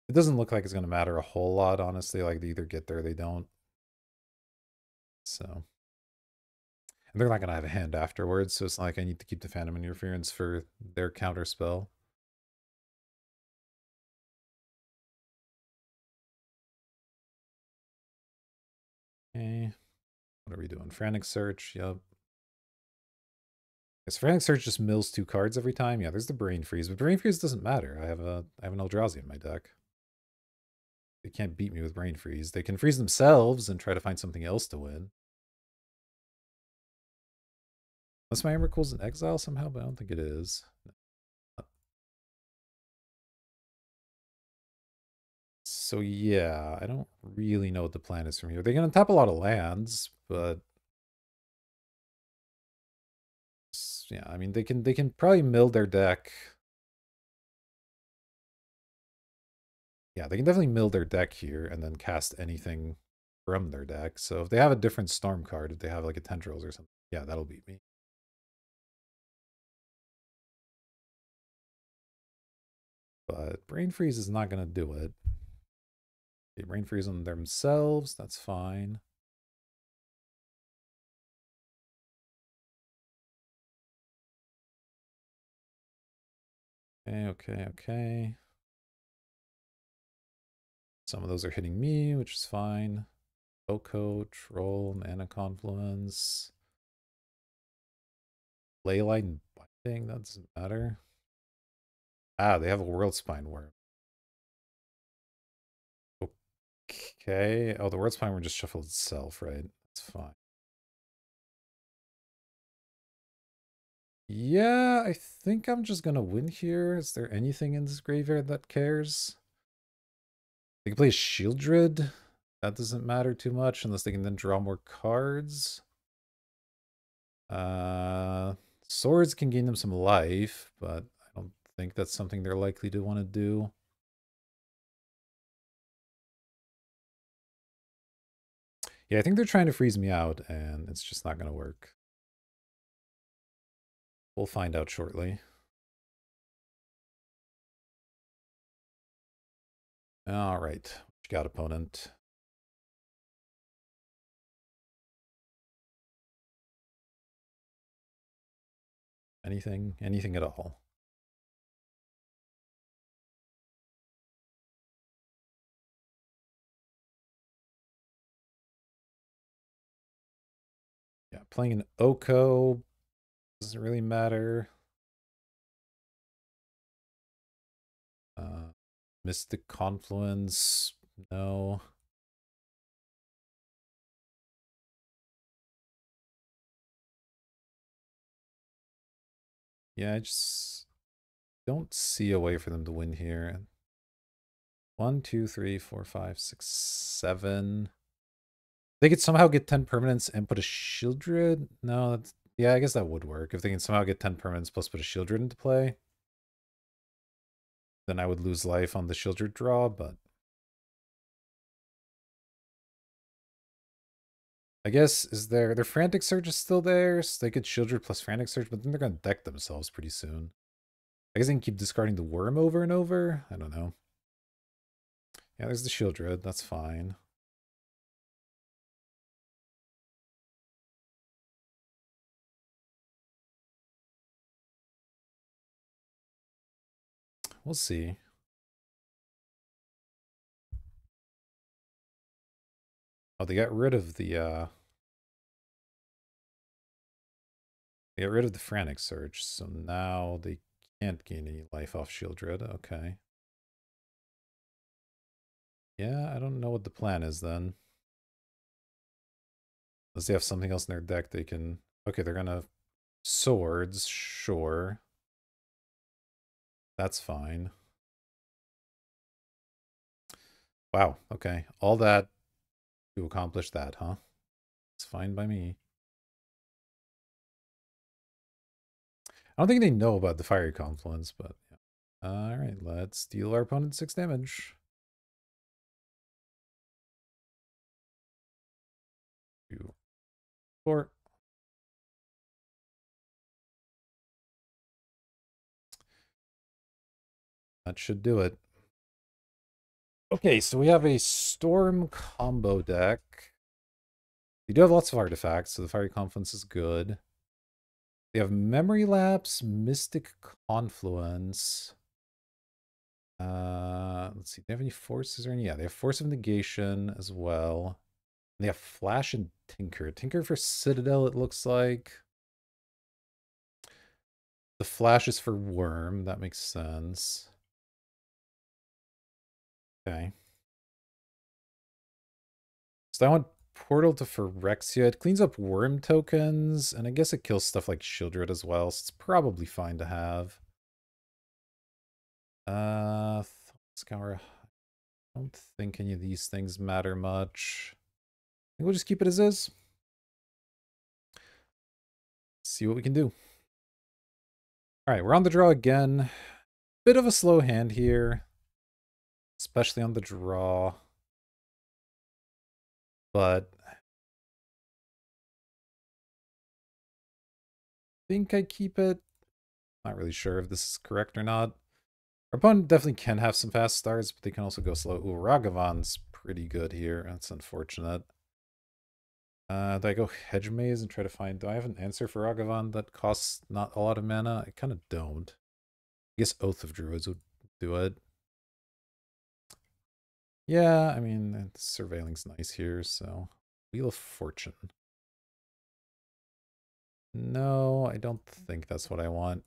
it doesn't look like it's gonna matter a whole lot, honestly. Like they either get there or they don't. So, and they're not gonna have a hand afterwards, so it's not like I need to keep the Phantom Interference for their counter spell. Okay. What are we doing? Frantic Search, yep. Yes, Frantic Search just mills 2 cards every time. Yeah, there's the Brain Freeze, but Brain Freeze doesn't matter. I have an Eldrazi in my deck. They can't beat me with Brain Freeze. They can freeze themselves and try to find something else to win. Unless my Emrakul's in exile somehow, but I don't think it is. So yeah, I don't really know what the plan is from here. They're gonna tap a lot of lands, but yeah, I mean they can probably mill their deck. Yeah, they can definitely mill their deck here and then cast anything from their deck. So if they have a different Storm card, if they have like a Tendrils or something, yeah, that'll beat me. But Brain Freeze is not going to do it. They Brain Freeze on themselves, that's fine. Okay. Some of those are hitting me, which is fine. Oko, Troll, Mana Confluence. Leyline Binding, that doesn't matter. Ah, they have a World Spine Worm. Okay. Oh, the World Spine Worm just shuffled itself, right? That's fine. Yeah, I think I'm just gonna win here. Is there anything in this graveyard that cares? They can play Shieldred. That doesn't matter too much unless they can then draw more cards. Uh, Swords can gain them some life, but I don't think that's something they're likely to want to do. Yeah, I think they're trying to freeze me out, and it's just not going to work. We'll find out shortly. All right, what you got, opponent? Anything? Anything at all? Yeah, playing an Oko doesn't really matter. Mystic Confluence, no. Yeah, I just don't see a way for them to win here. 1, 2, 3, 4, 5, 6, 7. They could somehow get 10 permanents and put a Shieldred? No, that's, yeah, I guess that would work. If they can somehow get 10 permanents plus put a Shieldred into play, then I would lose life on the Shieldred draw, but I guess is their Frantic Surge is still there, so they could Shieldred plus Frantic Surge, but then they're gonna deck themselves pretty soon. I guess they can keep discarding the Worm over and over. I don't know. Yeah, there's the Shieldred, that's fine. We'll see. Oh, they got rid of the they got rid of the Frantic Surge, so now they can't gain any life off Shieldred. Okay. Yeah, I don't know what the plan is then. Unless they have something else in their deck they can... Okay, they're gonna... Swords, sure. That's fine. Wow, okay. All that to accomplish that, huh? It's fine by me. I don't think they know about the Fiery Confluence, but... Yeah. Alright, let's deal our opponent 6 damage. 2, 4. That should do it. Okay, so we have a Storm combo deck. We do have lots of artifacts, so the Fiery Confluence is good. They have Memory Lapse, Mystic Confluence. Let's see. Do they have any forces or any? Yeah, they have Force of Negation as well. And they have Flash and Tinker. Tinker for Citadel, it looks like. The Flash is for Worm. That makes sense. Okay. So I want Portal to Phyrexia. It cleans up Worm tokens, and I guess it kills stuff like Shieldred as well, so it's probably fine to have. Scour. I don't think any of these things matter much. I think we'll just keep it as is. See what we can do. All right, we're on the draw again. Bit of a slow hand here. especially on the draw. But I think I keep it. Not really sure if this is correct or not. Our opponent definitely can have some fast starts, but they can also go slow. Ooh, Ragavan's pretty good here. That's unfortunate. Do I go Hedge Maze and try to find... Do I have an answer for Ragavan that costs not a lot of mana? I kind of don't. I guess Oath of Druids would do it. Yeah, I mean, surveilling's nice here, so... Wheel of Fortune. No, I don't think that's what I want.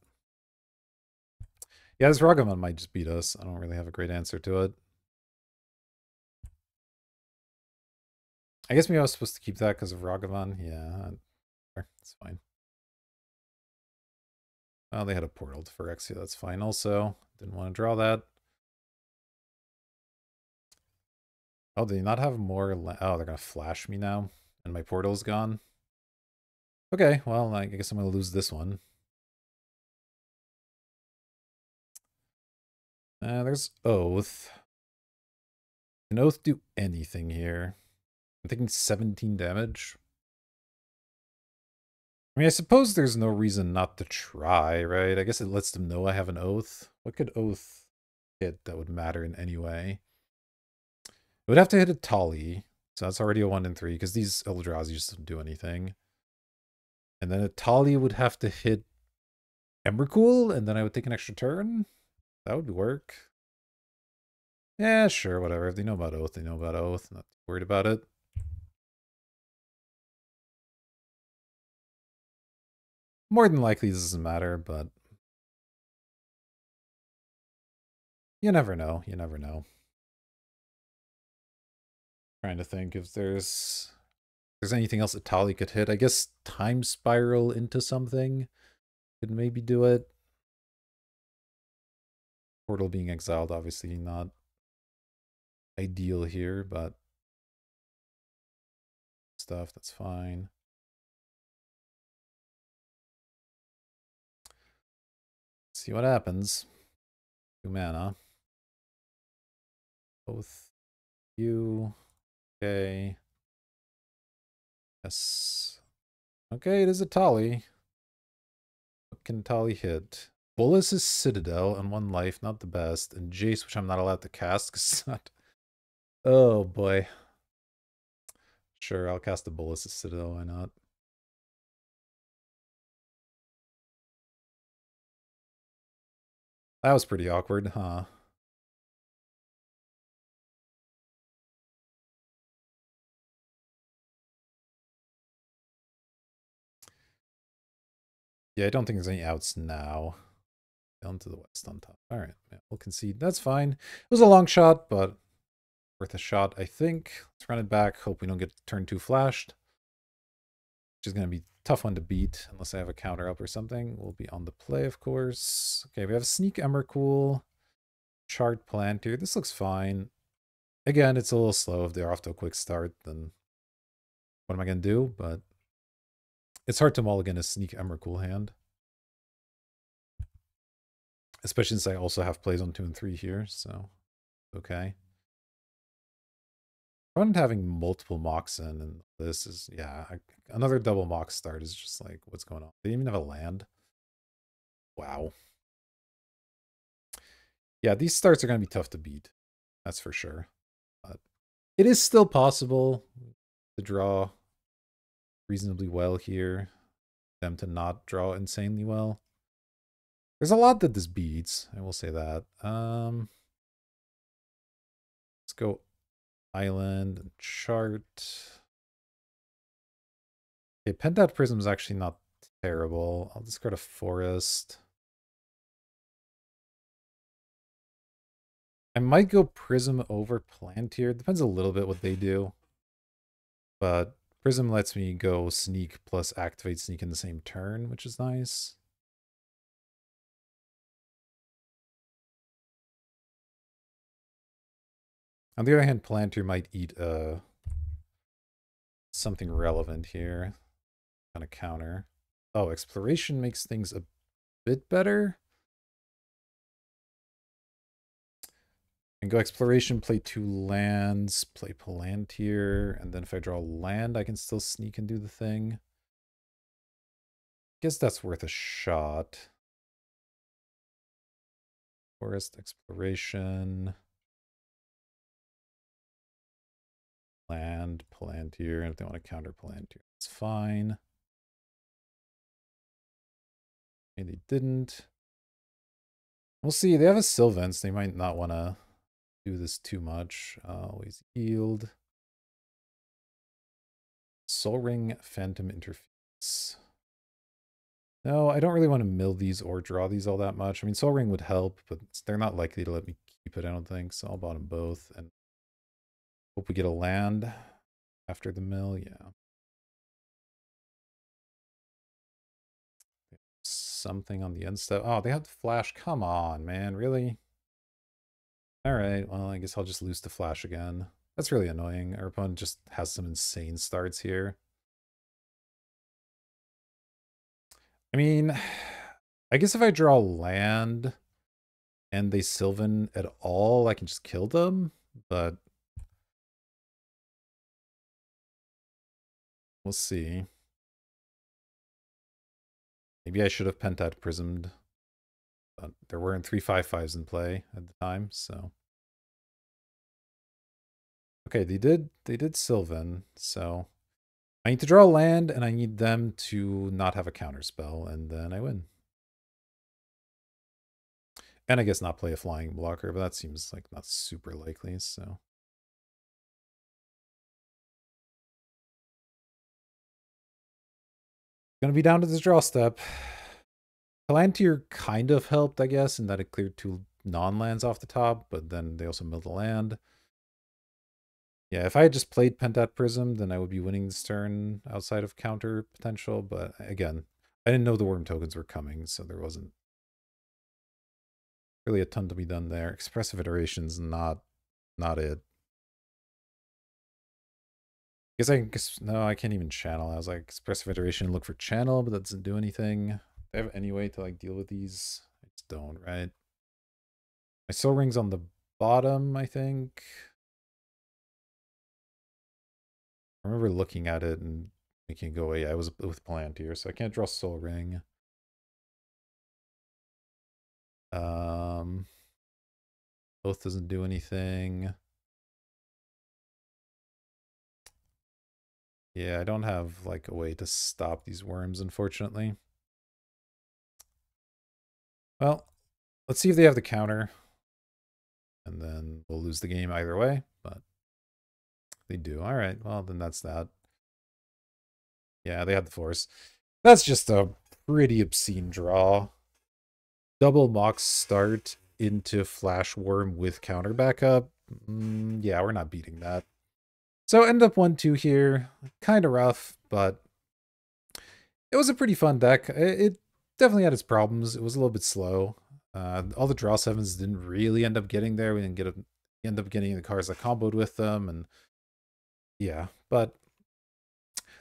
Yeah, this Ragavan might just beat us. I don't really have a great answer to it. I guess maybe I was supposed to keep that because of Ragavan. Yeah, it's fine. Oh, they had a portal to Phyrexia. That's fine also. Didn't want to draw that. Oh, do they not have more? Oh, they're going to flash me now. And my portal's gone. Okay, well, I guess I'm going to lose this one. There's Oath. Can Oath do anything here? I'm thinking 17 damage. I mean, I suppose there's no reason not to try, right? I guess it lets them know I have an Oath. What could Oath hit that would matter in any way? It would have to hit a Tali. So that's already a 1 in 3, because these Eldrazi just don't do anything. And then a Tali would have to hit Emrakul, and then I would take an extra turn? That would work. Yeah, sure, whatever. If they know about Oath, they know about Oath. Not worried about it. More than likely this doesn't matter, but... You never know. You never know. Trying to think if there's anything else that Tali could hit. I guess Time Spiral into something could maybe do it. Portal being exiled, obviously not ideal here, but stuff, that's fine. See what happens. 2 mana. Both you. Okay. Yes. Okay, it is a Tali. What can Tali hit? Bolas's Citadel and 1 life, not the best. And Jace, which I'm not allowed to cast because it's not... Oh boy. Sure, I'll cast the Bolas's Citadel, why not? That was pretty awkward, huh? Yeah, I don't think there's any outs now. Down to the west on top. All right, yeah, we'll concede. That's fine. It was a long shot, but worth a shot, I think. Let's run it back. Hope we don't get turn 2 flashed. Which is going to be a tough one to beat unless I have a counter up or something. We'll be on the play, of course. Okay, we have a Sneak Emrakul. Chart Planter. This looks fine. Again, it's a little slow. If they're off to a quick start, then what am I going to do? But it's hard to mulligan a Sneak Emrakul hand. Especially since I also have plays on 2 and 3 here, so okay. Fun having multiple mocks in, and this is, yeah, another double mock start is just like, what's going on? They didn't even have a land. Wow. Yeah, these starts are going to be tough to beat. That's for sure. But it is still possible to draw reasonably well here. Them to not draw insanely well. There's a lot that this beats, I will say that. Let's go Island and Chart. Okay, Pentat Prism is actually not terrible. I'll discard a Forest. I might go Prism over Plantier. Depends a little bit what they do. But Prism lets me go Sneak plus activate Sneak in the same turn, which is nice. On the other hand, Plantier might eat something relevant here. Kind of counter. Oh, Exploration makes things a bit better. can go exploration, play 2 lands, play Palantir, and then if I draw land, I can still sneak and do the thing. Guess that's worth a shot. Forest exploration. Land, Palantir, and if they want to counter Palantir, it's fine. And they didn't. We'll see. They have a Sylvans. They might not want to do this too much. Always yield. Soul Ring, Phantom Interference. No, I don't really want to mill these or draw these all that much. I mean, Soul Ring would help, but they're not likely to let me keep it, I don't think. So I'll bottom both and hope we get a land after the mill. Yeah. Something on the end step. Oh, they have the flash. Come on, man. Really? All right. Well, I guess I'll just lose the flash again. That's really annoying. Our opponent just has some insane starts here. I mean, I guess if I draw land and they Sylvan at all, I can just kill them, but we'll see. Maybe I should have Pentat Prismed, but there weren't 3/5/5s in play at the time, so. Okay, they did Sylvan, so I need to draw a land and I need them to not have a counter spell, and then I win. And I guess not play a flying blocker, but that seems like not super likely, so. Gonna be down to this draw step. Palantir kind of helped, I guess, in that it cleared 2 non-lands off the top, but then they also milled a land. Yeah, if I had just played Pentat Prism, then I would be winning this turn outside of counter potential, but again, I didn't know the worm tokens were coming, so there wasn't really a ton to be done there. Expressive Iteration's not it. No, I can't even channel. I was like, Expressive Iteration, look for channel, but that doesn't do anything. Do I have any way to like deal with these? I just don't, right? My Soul Ring's on the bottom, I think. I remember looking at it and making it go away. I was with Palantir, so I can't draw Soul Ring. Both doesn't do anything. Yeah, I don't have like a way to stop these worms, unfortunately. Well, let's see if they have the counter. And then we'll lose the game either way, but they do. All right, well, then that's that. Yeah, they had the force. That's just a pretty obscene draw. Double Mox start into Flash Worm with counter backup. Yeah, we're not beating that. So end up 1-2 here. Kind of rough, but it was a pretty fun deck. It definitely had its problems. It was a little bit slow. All the draw 7s didn't really end up getting there. We didn't end up getting the cards that comboed with them, and yeah, but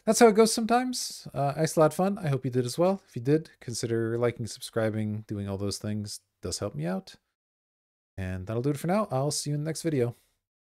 that's how it goes sometimes. I still had fun. I hope you did as well. If you did, consider liking, subscribing, doing all those things. It does help me out. And that'll do it for now. I'll see you in the next video.